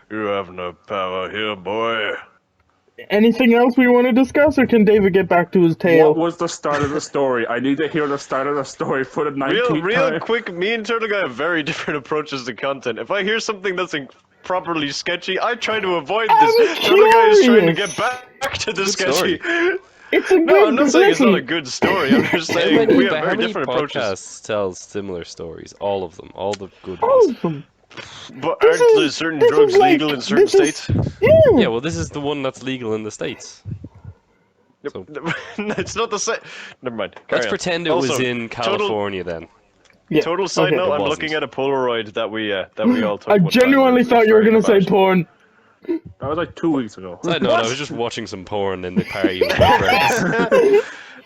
You have no power here, boy. Anything else we want to discuss, or can David get back to his tale? What was the start of the story? I need to hear the start of the story for the 19th Real time. quick, me and Turtle Guy have very different approaches to content. If I hear something that's properly sketchy, I try to avoid this. I'm Turtle Guy is trying to curious. get back to the Good sketchy. It's a good. No, I'm not saying it's listen, not a good story. I'm just How saying many, we have how very many different podcasts approaches. tell similar stories? All of them, all the good all ones. of them. But This aren't is- certain this is drugs like- legal in certain this is- states? Yeah. Yeah, well, this is the one that's legal in the States. So It's not the same. Never mind. Carry let's on. pretend it Also, was in California then. Yeah. Total side Okay. note: I'm wasn't. looking at a Polaroid that we all took. I one time. genuinely It's thought you were very gonna say embarrassing. porn. That was like 2 weeks ago. Side note, I was just watching some porn in the party with my friends.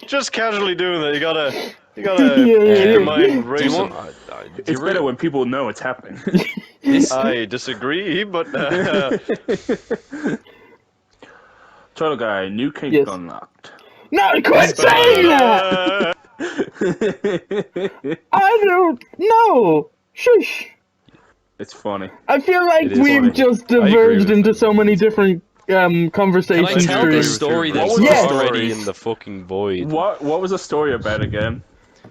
Just casually doing that. You gotta Yeah, keep yeah, your yeah. mind Do you racing. want? It's do you better when people know it's happening. this, I disagree, but Turtle Guy, new kink Yes. unlocked. No, quit saying that! I don't know. Shush. It's funny. I feel like It is we've funny. just I agree diverged with into you. so many different can I conversation tell the streams. story What that's was the already story? in the fucking void? What was the story about again?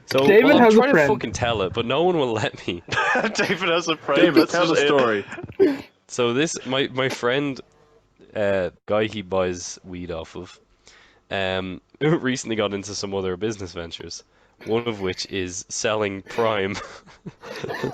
So David well, I'm has a trying to friend. fucking tell it, but no one will let me. David has a friend. David, that's tell the just it. story. So this, my friend, guy he buys weed off of, recently got into some other business ventures. One of which is selling Prime.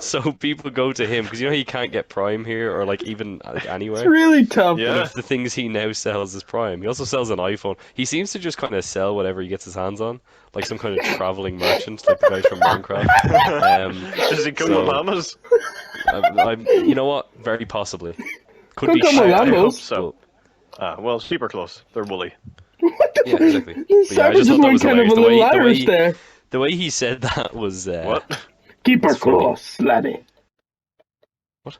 So people go to him because you know he can't get Prime here or like even like, anywhere. It's really tough. Yeah. One of the things he now sells is Prime. He also sells an iPhone. He seems to just kind of sell whatever he gets his hands on, like some kind of traveling merchant, like the guys from Minecraft. Does he come So- with llamas? You know what? Very possibly. Could Could be come with shit, I hope Lambos. so. Well, sheep are close. They're woolly. Yeah, exactly. But yeah, I Simon just just thought that went was kind of a hilarious. little Irish there. The way he said that was What? Keep her It's funny. close, laddie. What?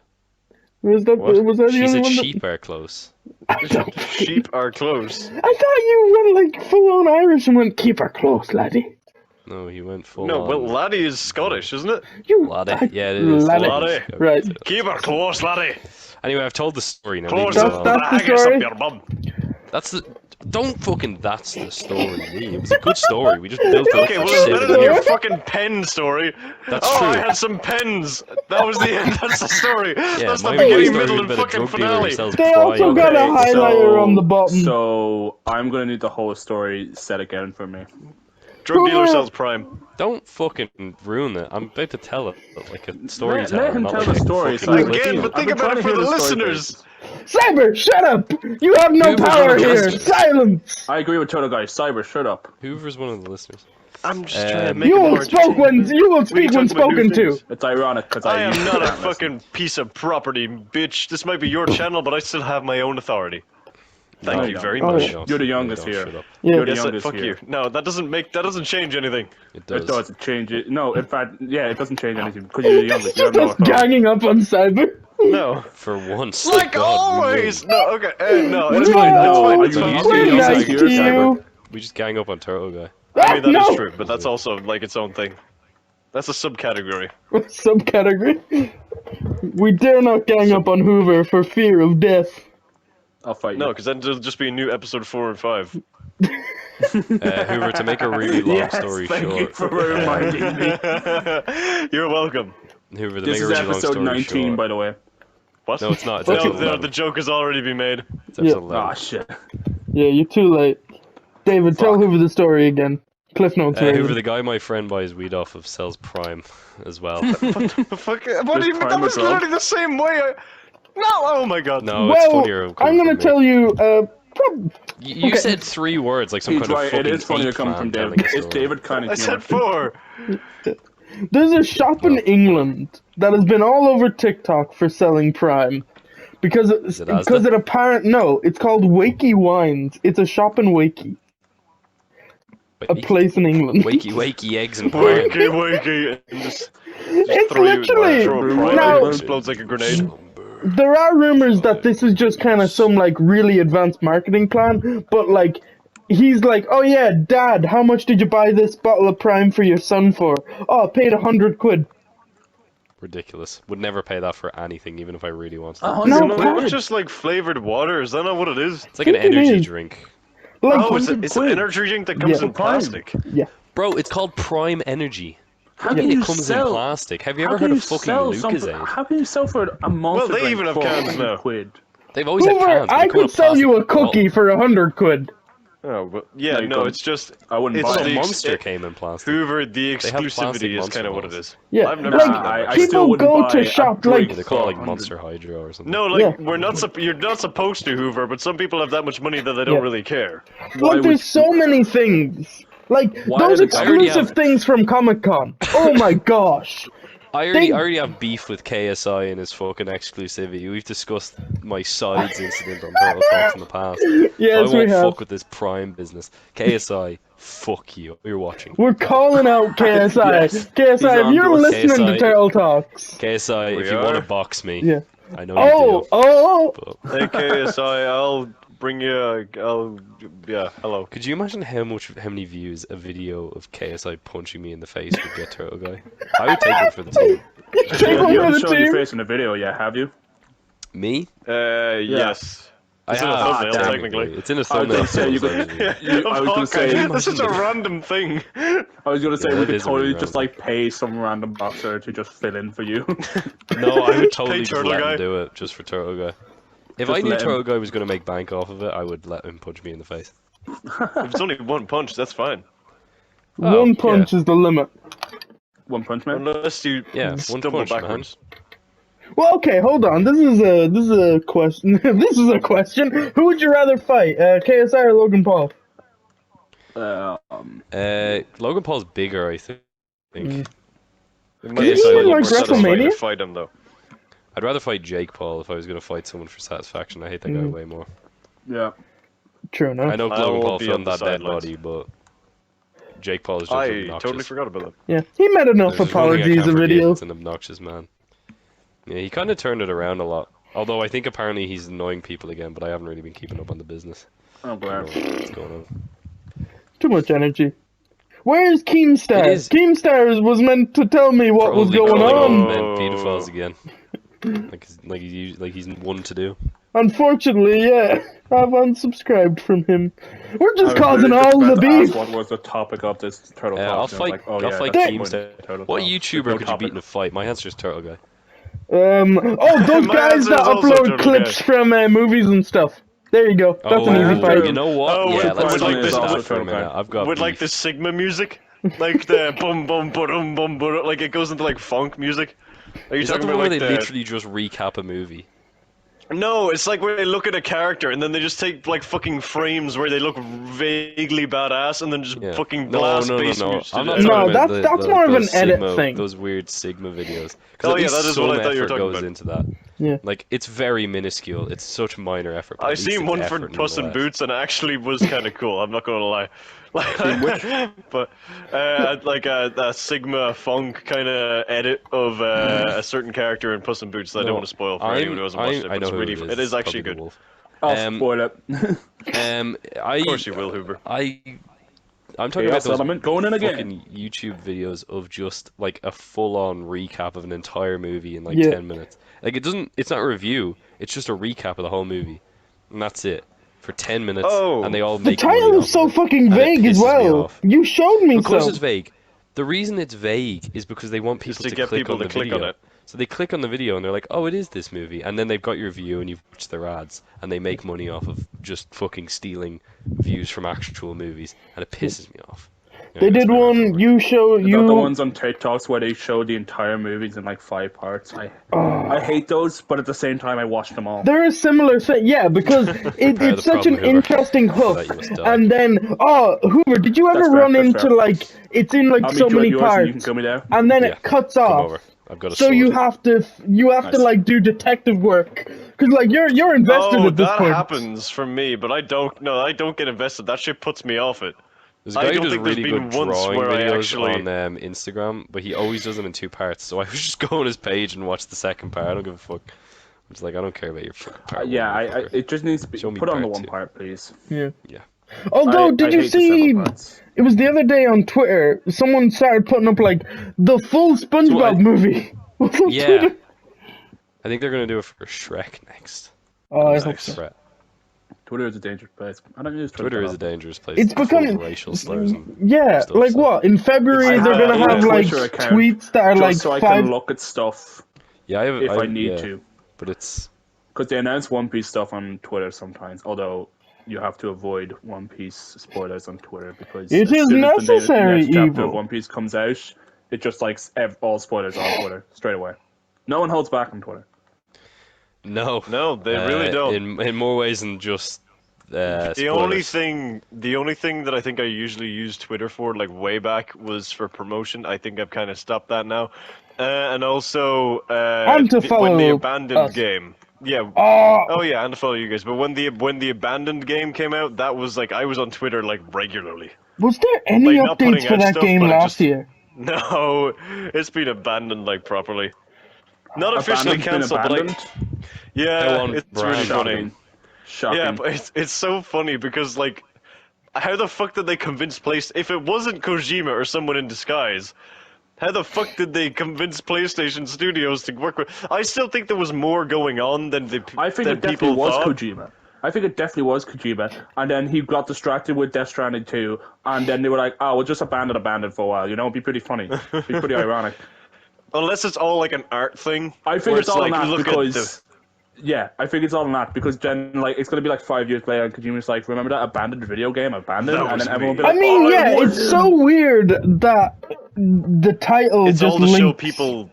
Was that What? was that the She only said one? sheep are close. I don't- Sheep are close. I thought you went like full on Irish and went keep her close, laddie. No, he went full No, on. well, laddie is Scottish, isn't it? You Laddie. Yeah, it is. Laddie. Laddie. Right. Keep her close, laddie. Anyway, I've told the story now. Close. leave me That's- alone. that's the Haggis story? up your bum. That's the. Don't fucking. That's the story. Lee. It was a good story. We just built it Okay, up well, for it's better 7 than your years. fucking pen story. That's oh, I true. had some pens. That was the end. That's the story. Yeah, That's the my beginning, story middle, was and about a fucking drug dealer who finale. sells They also Prime. got a Okay, highlighter on the bottom. So I'm gonna need the whole story said again for me. Drug dealer Hoover. sells Prime. Don't fucking ruin it. I'm about to tell it like a storyteller. Let him not tell like the a story, fucking Simon. clip Again, note. but think I've been about it trying for to the hear the story listeners. Cyber, shut up! You have no Hoover's power one of the here. listeners. Silence. I agree with Turtle Guy. Cyber, shut up. Hoover's one of the listeners. I'm just trying to make You it more will spoke when entertaining. you will We speak can when talk about new spoken to. things. It's ironic because I am usually not a can't listen. fucking piece of property, bitch. This might be your channel, but I still have my own authority. Thank No, you don't. very Oh, much. yeah. You're the No, youngest don't. here. Shut up. Yeah. You're the Yes, youngest fuck here. you. No, that doesn't change anything. It does. It does change it. No, in fact, yeah, it doesn't change anything because you're the youngest. You have no Just authority. ganging up on Cyber. No. For once. Like God, we always. win. No, okay. No, What it's do you fine. mean, It's no? fine. Are It's you fine. not We're We're the nice youngest to here, Cyber? you. We just gang up on Turtle Guy. I mean, that is No. true, but that's also like its own thing. That's a subcategory. Subcategory. We dare not gang up on Hoover for fear of death. I'll fight No, you. because then there'll just be a new episode 4 and 5. Hoover, to make a really long Yes, story thank you short. for reminding me. You're welcome. Hoover, to This make a is really long episode story 19, short. by the way. What? No, it's not. It's No, episode the 11. joke has already been made. It's episode Yeah. 11. Ah, shit. Yeah, you're too late. David, tell Fuck. Hoover the story again. Cliff notes. Hoover, Raven. the guy my friend buys weed off of, sells Prime as well. Fuck. What do you mean? Prime That was a drug? literally the same way. No. Oh my god. No, it's well, funnier. I'm gonna tell you. You okay. said 3 words like some He's kind of right, fucking it is funny to ape come man from telling David. a It's story. David kind I of said humor. 4. There's a shop in England that has been all over TikTok for selling Prime. Because Is it Asda? it's called Wakey Wines. It's a shop in Wakey, a place in England. Wakey eggs and prime. Wakey, and just It's throw literally throw a prime now. and it explodes like a grenade. There are rumors that this is just kind of some like really advanced marketing plan, but like he's like, oh yeah, Dad, how much did you buy this bottle of Prime for your son for? Oh, I paid 100 quid. Ridiculous. Would never pay that for anything, even if I really wanted to. Oh, No, No, Pat. it's just like flavored water. Is that not what it is? It's like an think it energy is. drink. Like, Oh, it's an 100 quid. energy drink that comes Yeah. in plastic. Bro, it's called Prime Energy. How I can mean, you it comes sell? in plastic. Have you How ever can heard you of fucking sell something? Lucozade? How can you sell for a monster they drink even have for cans 100 now. quid? They've always had Hoover, cans. But I they come in could sell you a plastic bottle. cookie for 100 quid. Oh, but yeah, No, you no, couldn't. it's just I wouldn't it's buy Well, it. the Monster came in plastic. Hoover. The They have plastic exclusivity is Monster kind of what it balls. is. Yeah, I've never like, seen them. I actually. people still wouldn't go buy to a shop, drink like- They call it like 100. Monster Hydro or something. No, like Yeah. we're not. You're not supposed to Hoover, but some people have that much money that they don't Yeah. really care. Why Like, would there's so many things. Like, Why those are the- I already exclusive have- things from Comic Con. Oh my gosh. I They- already have beef with KSI and his fucking exclusivity. We've discussed my sides incident on Turtle Talks in the past. Yes, I we won't have. fuck with this Prime business. KSI, fuck you. You're watching. We're calling out KSI. Yes, KSI, he's if on you're to us. listening to KSI. Turtle Talks. KSI, We if you want to are. box me, Yeah. I know you do. Oh. But Hey KSI, I'll bring you. Yeah. Hello. could you imagine how many views a video of KSI punching me in the face would get, Turtle Guy? I would take it for the team. Take You one for haven't the shown your team. face in the video yet, have you? Me? Yes. I It's in a have, thumbnail, technically. It's in a I thumbnail. was gonna say, you so could- it's easy. I was gonna say- Hawkeye. This is a random thing. I was gonna say Yeah, we that could is a really totally just random. like pay some random boxer to just fill in for you. No, I would totally Hey, just Turtle let Guy. him do it, just for Turtle Guy. If Just I knew let him. Turtle Guy was going to make bank off of it, I would let him punch me in the face. If it's only one punch, that's fine. Oh, One punch is the limit. One Punch Man. Unless you Yeah, one stumble punch, man. backwards. Well, okay, hold on. This is a question. This is a question. Who would you rather fight, KSI or Logan Paul? Logan Paul's bigger, I think. It Okay, might be so a little like more satisfying WrestleMania? to fight him though. I'd rather fight Jake Paul if I was going to fight someone for satisfaction. I hate that guy way more. Yeah. True enough. I know I Logan will Paul be filmed on that the dead sidelines. body, but Jake Paul is just I obnoxious. totally forgot about that. Yeah, he made enough There's one thing I apologies can't and forgive, videos. It's an obnoxious man. Yeah, he kind of turned it around a lot. Although I think apparently he's annoying people again, but I haven't really been keeping up on the business. Oh, I don't glad. know what's going on. Too much energy. Where's Keemstar? It is- Keemstar was meant to tell me what was Probably going calling on. men pedophiles again. Like he's one to do. Unfortunately, yeah, I've unsubscribed from him. We're I just was causing literally all just the about to ask beef. What was the topic of this Turtle Talk? I'll And I was fight. like, oh, I'll yeah, fight that's Keemstar. Turtle What Talk. YouTuber There's no could you beat topic. in a fight? My answer is Turtle Guy. Oh, those My guys answer that is also upload Turtle clips Guy. from movies and stuff. There you go. That's an easy fight. You know what? Oh, yeah, with- let's with talk like about this- that also for a Turtle Guy. minute. I've got With like beef. the Sigma music, like the bum bum bum bum bum, like it goes into like funk music. Are you Is that talking the about one like where they the? literally just recap a movie? No, it's like where they look at a character and then they just take like fucking frames where they look vaguely badass and then just Yeah. fucking No, blast no, no, bass no. music. I'm not No, talking about that's more of an those edit Sigma, thing. Those weird Sigma videos. 'Cause Oh, at yeah, least that is some what I thought you were effort talking goes about. into that. Yeah. Like it's very minuscule. It's such minor effort. But I at least seen it's one for effort Puss in nonetheless. Boots and it actually was kind of cool. I'm not gonna lie. But like a Sigma funk kind of edit of a certain character in Puss in Boots that I don't No, want to spoil for anyone who hasn't watched it. I But know it's who really it fun. is. It is It's actually probably the good. wolf. I'll Um, spoil it. Of course you will, Hoover. I'm talking Chaos about those element going in again. fucking YouTube videos of just like a full-on recap of an entire movie in like Yeah. 10 minutes. Like it's not a review. It's just a recap of the whole movie, and that's it for 10 minutes. Oh. And they all The make money title off is so of it. fucking and it vague as pisses me well. off. You showed me Of course some. it's vague. The reason it's vague is because they want people to to get click people on to the click video. on it. So they click on the video and they're like, "Oh, it is this movie," and then they've got your view and you've watched their ads, and they make money off of just fucking stealing views from actual movies, and it pisses me off. They did one. You show The you. ones on TikToks where they show the entire movies in like 5 parts. I hate those, but at the same time, I watch them all. They're a similar thing, yeah, because it's such an problem, Hoover. interesting After hook. that, you must die. And then, Hoover, did you ever That's fair, run that's into fair. like it's in like I'll meet so you at many yours and you can parts, kill me there. and then Yeah, it cuts Come off. over. I've got a So sword. you have to Nice. like do detective work because like you're invested Oh, at this that point. happens for me, but I don't. No, I don't get invested. That shit puts me off it. There's a I guy who don't does think there's really been good once drawing where I videos actually- on Instagram, but he always does them in 2 parts. So I would just go on his page and watch the second part. I don't give a fuck. I'm just like, I don't care about your fucking part. Yeah, one, I motherfucker. it just needs to be Show me put on the part one 2. part, please. Yeah. Yeah. Although, I did you hate the several see? parts. It was the other day on Twitter. Someone started putting up like the full SpongeBob movie. on Yeah. Twitter. I think they're gonna do it for Shrek next. Oh, I Next hope so. threat. Twitter is a dangerous place. I don't use Twitter is a that dangerous place. It's full of becoming racial slurs and yeah, stuff, like so- what? In February It's- they're I gonna have have a like Twitter account tweets that are just like so I 5. can look at stuff Yeah, I have. if I need yeah, to. But it's Because they announce One Piece stuff on Twitter sometimes, although you have to avoid One Piece spoilers on Twitter because It as is soon as the necessary next chapter evil. of One Piece comes out, it just like all spoilers on Twitter straight away. No one holds back on Twitter. no. No, they really don't. In more ways than just. The only thing that I think I usually used Twitter for, like way back, was for promotion. I think I've kind of stopped that now. And also, And to when the follow abandoned us. game. Yeah. Oh, Oh yeah, and to follow you guys. But when the abandoned game came out, that was like I was on Twitter like regularly. was there any Like, not putting updates for out that stuff, game but it last just- year? No, it's been abandoned like properly. Not officially Abandoned's cancelled, been but abandoned. yeah, How on it's really brand. funny. Shocking. Yeah, but it's so funny because like, how the fuck did they convince if it wasn't Kojima or someone in disguise? How the fuck did they convince PlayStation Studios to work with? I still think there was more going on than I think than it definitely people was thought. Kojima. I think it definitely was Kojima, and then he got distracted with Death Stranding 2, and then they were like, "Oh, we'll just abandon for a while." You know, it'd be pretty funny, it'd be pretty ironic. Unless it's all like an art thing. I think where it's all like, on that look at because, yeah, I think it's all on that because then like it's gonna be like 5 years later, and Kojima's like, "Remember that abandoned video game, Abandoned?" That And was then everyone will be me. like, I mean, "Oh, yeah, it was it's so weird that the title It's just all to show links. people.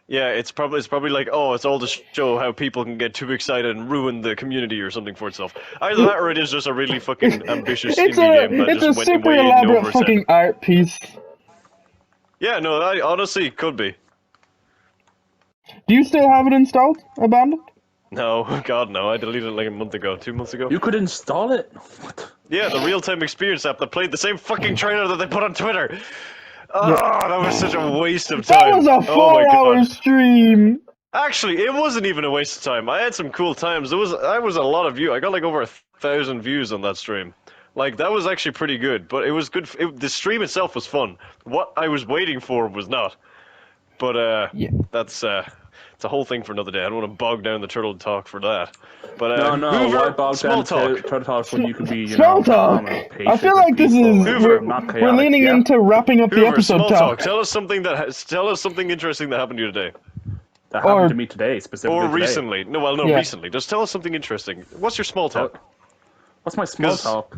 Yeah, it's probably like, oh, it's all to show how people can get too excited and ruin the community or something for itself. Either that or it is just a really fucking ambitious It's indie game that it's a just went super way elaborate over its head. fucking art piece. Yeah, no, I honestly could be. Do you still have it installed, Abandoned? No, God no, I deleted it like a month ago, 2 months ago. You could install it." What? Yeah, the real-time experience app that played the same fucking trailer that they put on Twitter. Oh, that was such a waste of time. That was a Oh my 4-hour God. stream. Actually, it wasn't even a waste of time. I had some cool times. I was a lot of views. I got like over 1,000 views on that stream. Like that was actually pretty good. But it was good. The stream itself was fun. What I was waiting for was not. But Yeah. that's it's a whole thing for another day. I don't want to bog down the turtle talk for that. But No, Hoover, why bog small down talk. Turtle Talk when you could be, you Small know, talk. calm and I patient feel and like this peaceful is and Hoover, not we're chaotic, leaning yeah? into wrapping up the Hoover, episode small talk. Tell us something tell us something interesting that happened to you today, That happened Or- to me today, specifically or today. recently. No, well, no, Yeah. recently. Just tell us something interesting. What's your small talk? What's my small 'Cause- talk?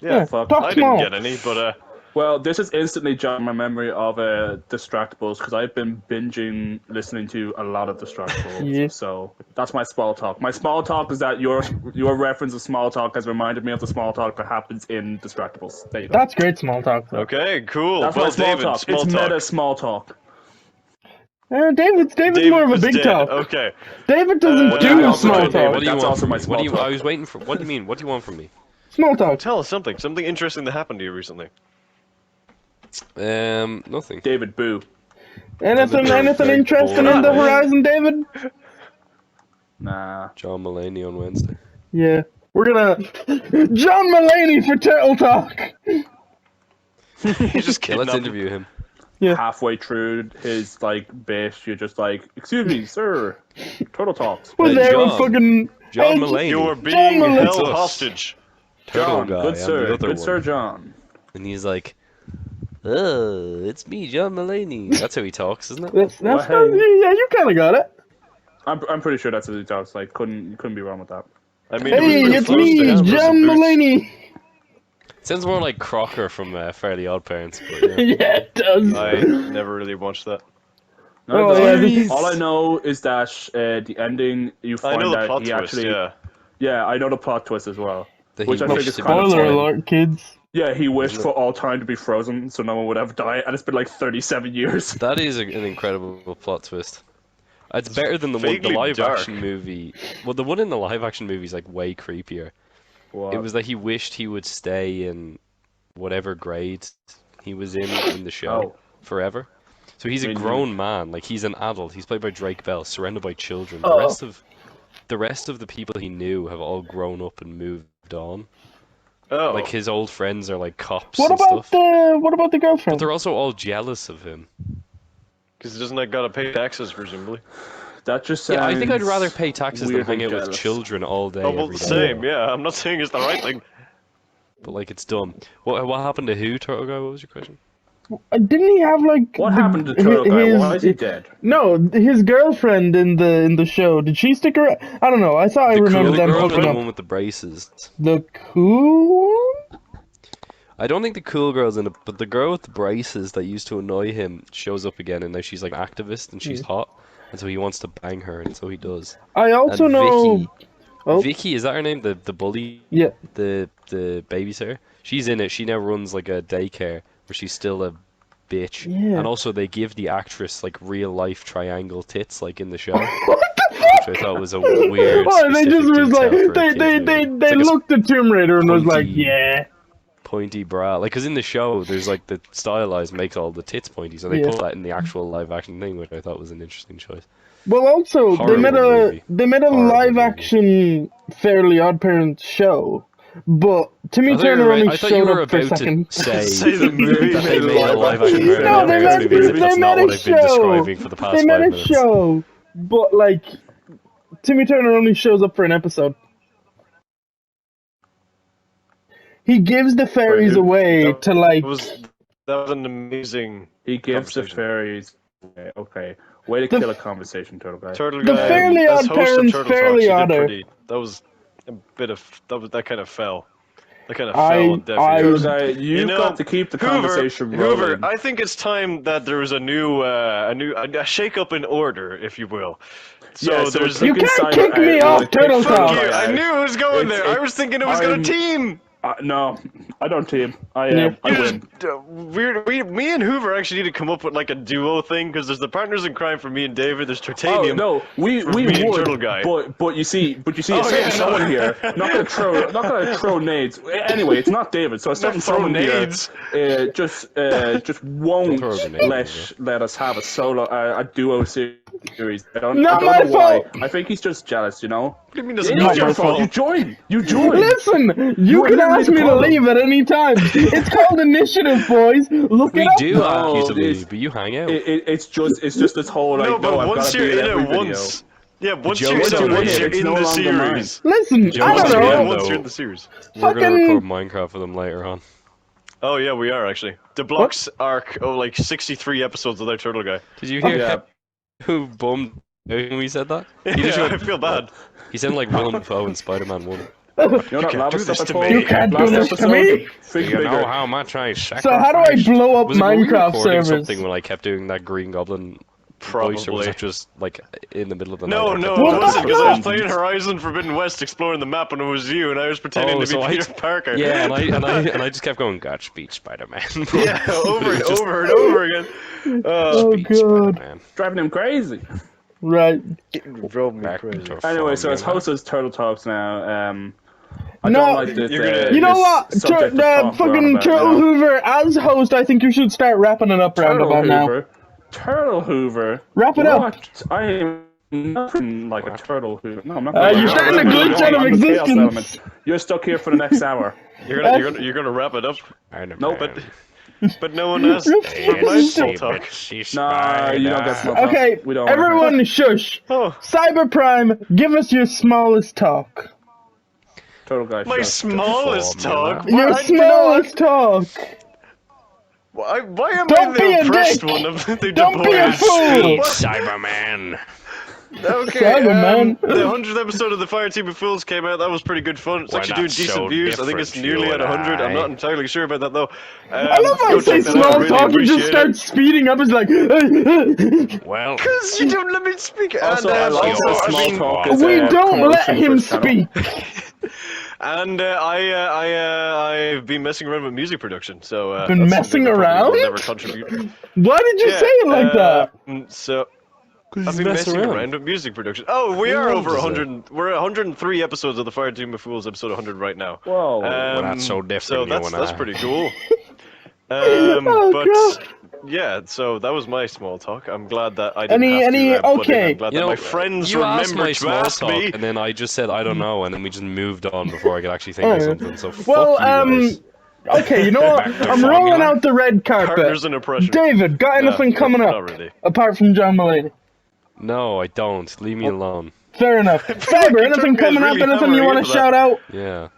Yeah, fuck. talk I small. didn't get any, but Well, this has instantly jogged my memory of Distractables because I've been binging listening to a lot of Distractables. Yeah. So that's my small talk. My small talk is that your reference of small talk has reminded me of the small talk that happens in Distractables. There you go. That's great small talk, though. okay, cool. That's well, my small David, talk. small It's talk. meta small talk. David's David more of a was big dead. talk. Okay. David doesn't What do do you small want, talk. David? What do you That's want also from my me? small talk. I was waiting for. What do you mean? What do you want from me? Small talk. Tell us something. Something interesting that happened to you recently. Nothing. David, boo. Anything Very interesting boring. on the horizon, David? Nah. John Mulaney on Wednesday. Yeah. We're gonna John Mulaney for Turtle Talk. You just Yeah, let's kidnapped him. interview him. Yeah. Halfway through his bit, you're just like, "Excuse me, sir." Turtle talks. Was Hey, there a John. fucking John Hey, Mulaney. You were being Mulaney. held Us. hostage. Turtle John, guy. good I'm sir, the other good one. sir, John. And he's like, "Oh, it's me, John Mulaney." That's how he talks, isn't it? That's Well, yeah, you kind of got it. I'm pretty sure that's what he talks like. You couldn't be wrong with that. I mean, Hey, it was it's close to me, his John boots. Mulaney. Sounds more like Crocker from Fairly Odd Parents. But, Yeah, it does. I never really watched that. No, Oh, no, yeah, this is- all I know is that the ending, you I find know the that plot he twist. actually. Yeah. Yeah, I know the plot twist as well. That Which he I think wished is to be kind of Spoiler funny. alert, kids. Yeah, he wished Isn't it? for all time to be frozen so no one would ever die, and it's been like 37 years. That is an incredible plot twist. It's better than the Vaguely live dark. action movie. Well, the one in the live action movie is like way creepier. What? It was that he wished he would stay in whatever grade he was in the show Oh. forever. So he's a Really? grown man, like he's an adult. He's played by Drake Bell, surrounded by children. Oh. The rest of the people he knew have all grown up and moved on. Oh. Like his old friends are like cops What and about stuff. the But girlfriend? they're also all jealous of him. Because he doesn't like gotta pay taxes, presumably. That just Yeah, I think I'd sounds rather pay taxes than weirdly hang out with jealous. children all day Oh, well, every day. same. Yeah, I'm not saying it's the right thing. But like it's dumb. What happened to who, Turtle Guy? What was your question? Didn't he have like What the- happened to Turtle Guy? his- Why is he dead? No, his girlfriend in the show. Did she stick around? I don't know. I thought I The remember cool them girl or hooking the up. one with the braces? The cool one? I don't think the cool girl's in it, but the girl with the braces that used to annoy him shows up again, and now she's like an activist and she's hot, and so he wants to bang her, and so he does. I also And know. Vicky, Oh. Vicky, is that her name? The bully, Yeah. the babysitter. She's in it. She now runs like a daycare where she's still a bitch. Yeah. And also they give the actress like real life triangle tits like in the show. Which I thought was a weird. Oh, they just specific was detail like for a they kids they movie. they It's they like a looked at Tomb Raider and was like, pointy- yeah. pointy bra, like because in the show there's like the stylized makes all the tits pointy, so they Yeah. put that in the actual live action thing, which I thought was an interesting choice. Well, also Horrible movie. they made a Horrible live movie. action Fairly Odd Parents show, but Timmy I thought you Turner were, only I thought you showed were up for a about to second. say, Say the movie that they made made a live action No, version of they Parents made- movie, they that's made not a what I've been show. describing for the past They 5 made a minutes. show, but like Timmy Turner only shows up for an episode. He gives the fairies who- away that to like. That was an amazing He gives the Conversation. fairies. Okay. Way to The- kill a conversation, Turtle Guy. Turtle The Guy. Fairly as Odd host of Parents, Turtle Fairly Talk, she did Odder. pretty. That was a bit of that kind of fell. That kind of I- fell on deaf I- ears. Turtle Guy, you've know, got to keep the conversation Hoover, rolling. I think it's time that there was a shake up in order, if you will. So Yeah, so there's it's You like can't inside kick me out, off like, Turtle fuck Talk. Fuck you! yeah. I knew it was going It's- there. I was thinking it was going to team. No, I don't team. I Yeah. I win. Me and Hoover actually need to come up with like a duo thing because there's the partners in crime for me and David. There's Oh Titanium. no, we me and would, Turtle Guy. but you see, Oh, it's yeah, someone no. here not gonna throw nades. Anyway, it's not David, so it's Not certain throw someone nades. here just won't throw a grenade, let us have a duo series. I don't Not know my why. fault. I think he's just jealous, you know. What do you mean It's doesn't not matter? your fault. You join. You join. Listen, you are can literally ask the me to problem. leave at any time. It's called initiative, boys. Look We it up. do ask you to No, it's- leave, but you hang out. It's just this whole like No, but I've once gotta you're be in every it video. once. Yeah, once joke you're is in on it, once it. you're It's in no the longer mine. series. Listen, Joe I was don't saying, know. Once though, you're in the series. We're gonna fucking- record Minecraft for them later on. Oh yeah, we are actually. The blocks arc like 63 episodes without Turtle Guy. Did you hear Yeah. who bummed out when we said that? He Yeah, just I went, feel bad. He sounded like Willem Dafoe in Spider-Man 1. You know that can't lava do stuff this I to told me. you? You can't do Last this to episode, me. Think bigger. how much I So how do I blow up Was it, were we Minecraft recording servers? something when I kept doing that Green Goblin voice, or was Probably. it just like in the middle of the No, night? no, What it the wasn't because I was fuck? playing Horizon Forbidden West, exploring the map, and it was you, and I was pretending Oh, to so be I- Peter Parker. Yeah, and I just kept going, Godspeed, Spider-Man. Yeah, over and over and over again. Oh Godspeed, god. Spider-Man. Driving him crazy. Right. Drove me Back crazy. into Anyway, so as farm, host of Turtle Talks now, I No, don't like this. you're gonna- You know this what? subject of talk we're on Fucking about, Turtle you know? Hoover, as host, I think you should start wrapping it up round Turtle about now. Hoover. Turtle Hoover. Wrap it up. What? I am nothing like a turtle Hoover. No, I'm not. You're starting to glitch out of I'm the chaos existence. element. You're stuck here for the next hour. You're gonna wrap it up, Nope. but no one asked Nope. for my small talk. Nah, you don't get small talk. Okay, We don't want everyone shush. Oh, Cyberprime, give us your smallest talk. Turtle guy. my shut. smallest Formula. talk. Your smallest talk. Why am Don't I be the a impressed dick. one of the Don't be a boys? fool. Cyberman. Okay, Saga, man. the 100th episode of the Fireteam of Fools came out. That was pretty good fun. It's We're actually not doing decent so views. I think it's different, nearly you at and 100. I'm I. not entirely sure about that though. I love how go I say check that out. I small really talk, you just appreciate it. start speeding up. It's like, Well, Because you don't let me speak. Also, and I like also, that I small mean, talk is we don't let promotion him for his channel. speak. and I've been messing around with music production. So Been that's messing something I probably will around? never contribute. Why did you say it like that? So. I've he's been messing messing around. around with music production. Oh, we Who are over does it? 100. We're 103 episodes of the Fireteam of Fools, episode 100 right now. Whoa. We're not so different, So you that's and I. pretty cool. Oh, But God. yeah, so that was my small talk. I'm glad that I didn't Any- have any- to put in. okay. I'm glad You that know, my friends you asked remembered my to small ask talk, me. and then I just said I don't know, and then we just moved on before I could actually think of Alright. something. So Well, fuck you guys. okay, you know what? Back to I'm rolling formula. out the red Partners carpet. in oppression. David, got anything coming up? Not really. Apart from John Mulaney. No, I don't. Leave me alone. Fair enough. Faber, you anything guys coming up? really Anything you hammering want to into that. shout out? Yeah.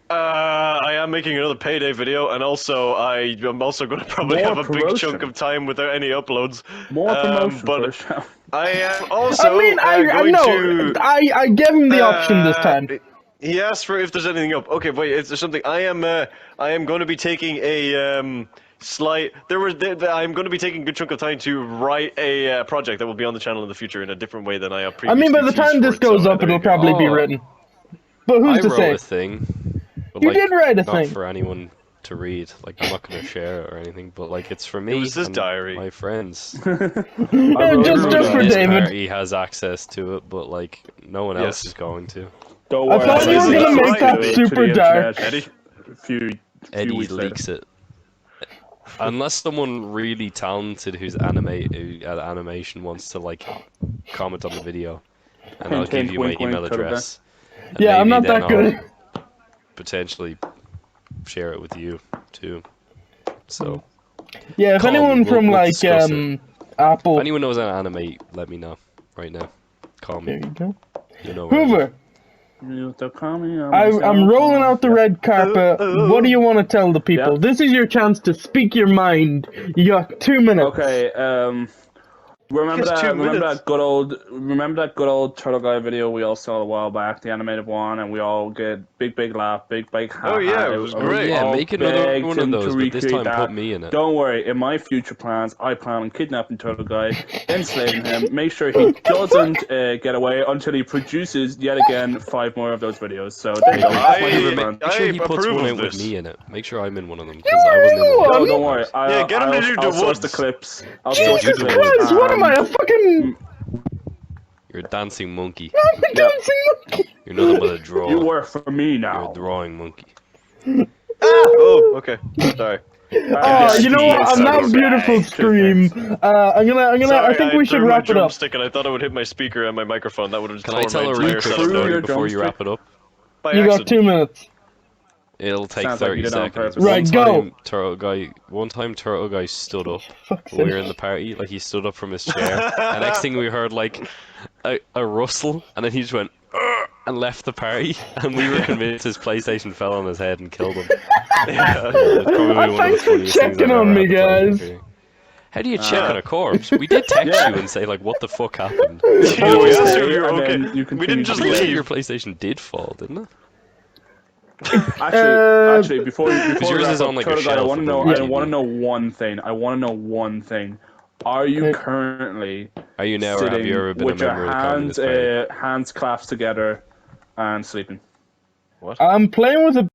I am making another payday video, and also I'm also going to probably More have a big promotion. chunk of time without any uploads. More promotion for but his channel. I am also I mean, I going no, to. I gave him the option this time. He asked for if there's anything up. Okay, wait, is there something? I am going to be taking a I'm going to be taking a good chunk of time to write a project that will be on the channel in the future in a different way than I have I previously. mean, by the teased time for this it, so goes up, there you it'll go. probably be Oh. written. But who's I to wrote say? a thing. But You like, did write a not thing. for anyone to read. Like, I'm not going to share it or anything, but like, it's for me was his and diary. my friends. Yeah, wrote just it for Everyone in this David. party has access to it, but like, no one else Yes. is going to. Don't I worry, thought you were I'll gonna release make it that to super the dark. internet Eddie? a few Eddie weeks later. leaks it. Unless someone really talented who's animation wants to like comment on the video, and I'll Hint, give hint, you my wink, wink, email turtle address. And Yeah, I'm maybe not then that good. I'll potentially share it with you too. So Yeah, if Call me, anyone we'll- from we'll like discuss it. Apple. if anyone knows how to animate, let me know right now. Call There me. you go. You know where I Hoover, live. I'm rolling out the red carpet. What do you want to tell the people? Yeah. This is your chance to speak your mind. You got 2 minutes. Okay, remember Just 2 minutes. remember that good old Turtle Guy video we all saw a while back, the animated one, and we all get big laugh, big Oh, yeah, it was great. Yeah, all make another begged one of him to those, but this recreate time that. put me in it. Don't worry, in my future plans, I plan on kidnapping Turtle Guy, enslaving him, make sure he doesn't get away until he produces yet again 5 more of those videos. So there you go. That's my future plan. Make sure he puts approve one of out with this. me in it. Make sure I'm in one of them because I wasn't in in one. one. No, don't worry. Yeah, get him to do I'll the source the woods. clips. I'll source the Jesus clips. Christ, what am I, a fucking You're a dancing monkey. dancing monkey? You're nothing but a draw. You work for me You're now. a drawing monkey. Oh, okay. Sorry. Oh, you know what? On that Okay. beautiful scream, I'm gonna. Sorry, I think we should threw my wrap it up. drumstick and I thought it would hit my speaker and my microphone. That would have Can torn I tell my a entire really quick setup threw down. story your before you drumstick? wrap it up? By You got accident. 2 minutes. It'll take Sounds like you 30 did it on seconds. purpose. Right, go. One time Turtle Guy stood up Fuck's when we were sake. in the party. Like, he stood up from his chair. And next thing we heard, like, a rustle. And then he just went, "Ugh," and left the party. And we were convinced his PlayStation fell on his head and killed him. Yeah, it's probably one of the Thanks for funniest things checking I've on ever me, had the pleasure of guys. hearing. How do you check on a corpse? We did text Yeah. you and say, like, what the fuck happened? Yeah, we asked you if Okay, you were and okay. then you We continue didn't to just do it. Actually, leave. your PlayStation did fall, didn't it? Actually, before yours we wrap is up, on, like, a Turtle Guy, I shelf want to know. above I your want to TV. know one thing. I want to know one thing. Are you Okay. currently Are you now, or have sitting you ever been a with your member of the hands Communist Party? hands clasped together and sleeping? I'm playing with a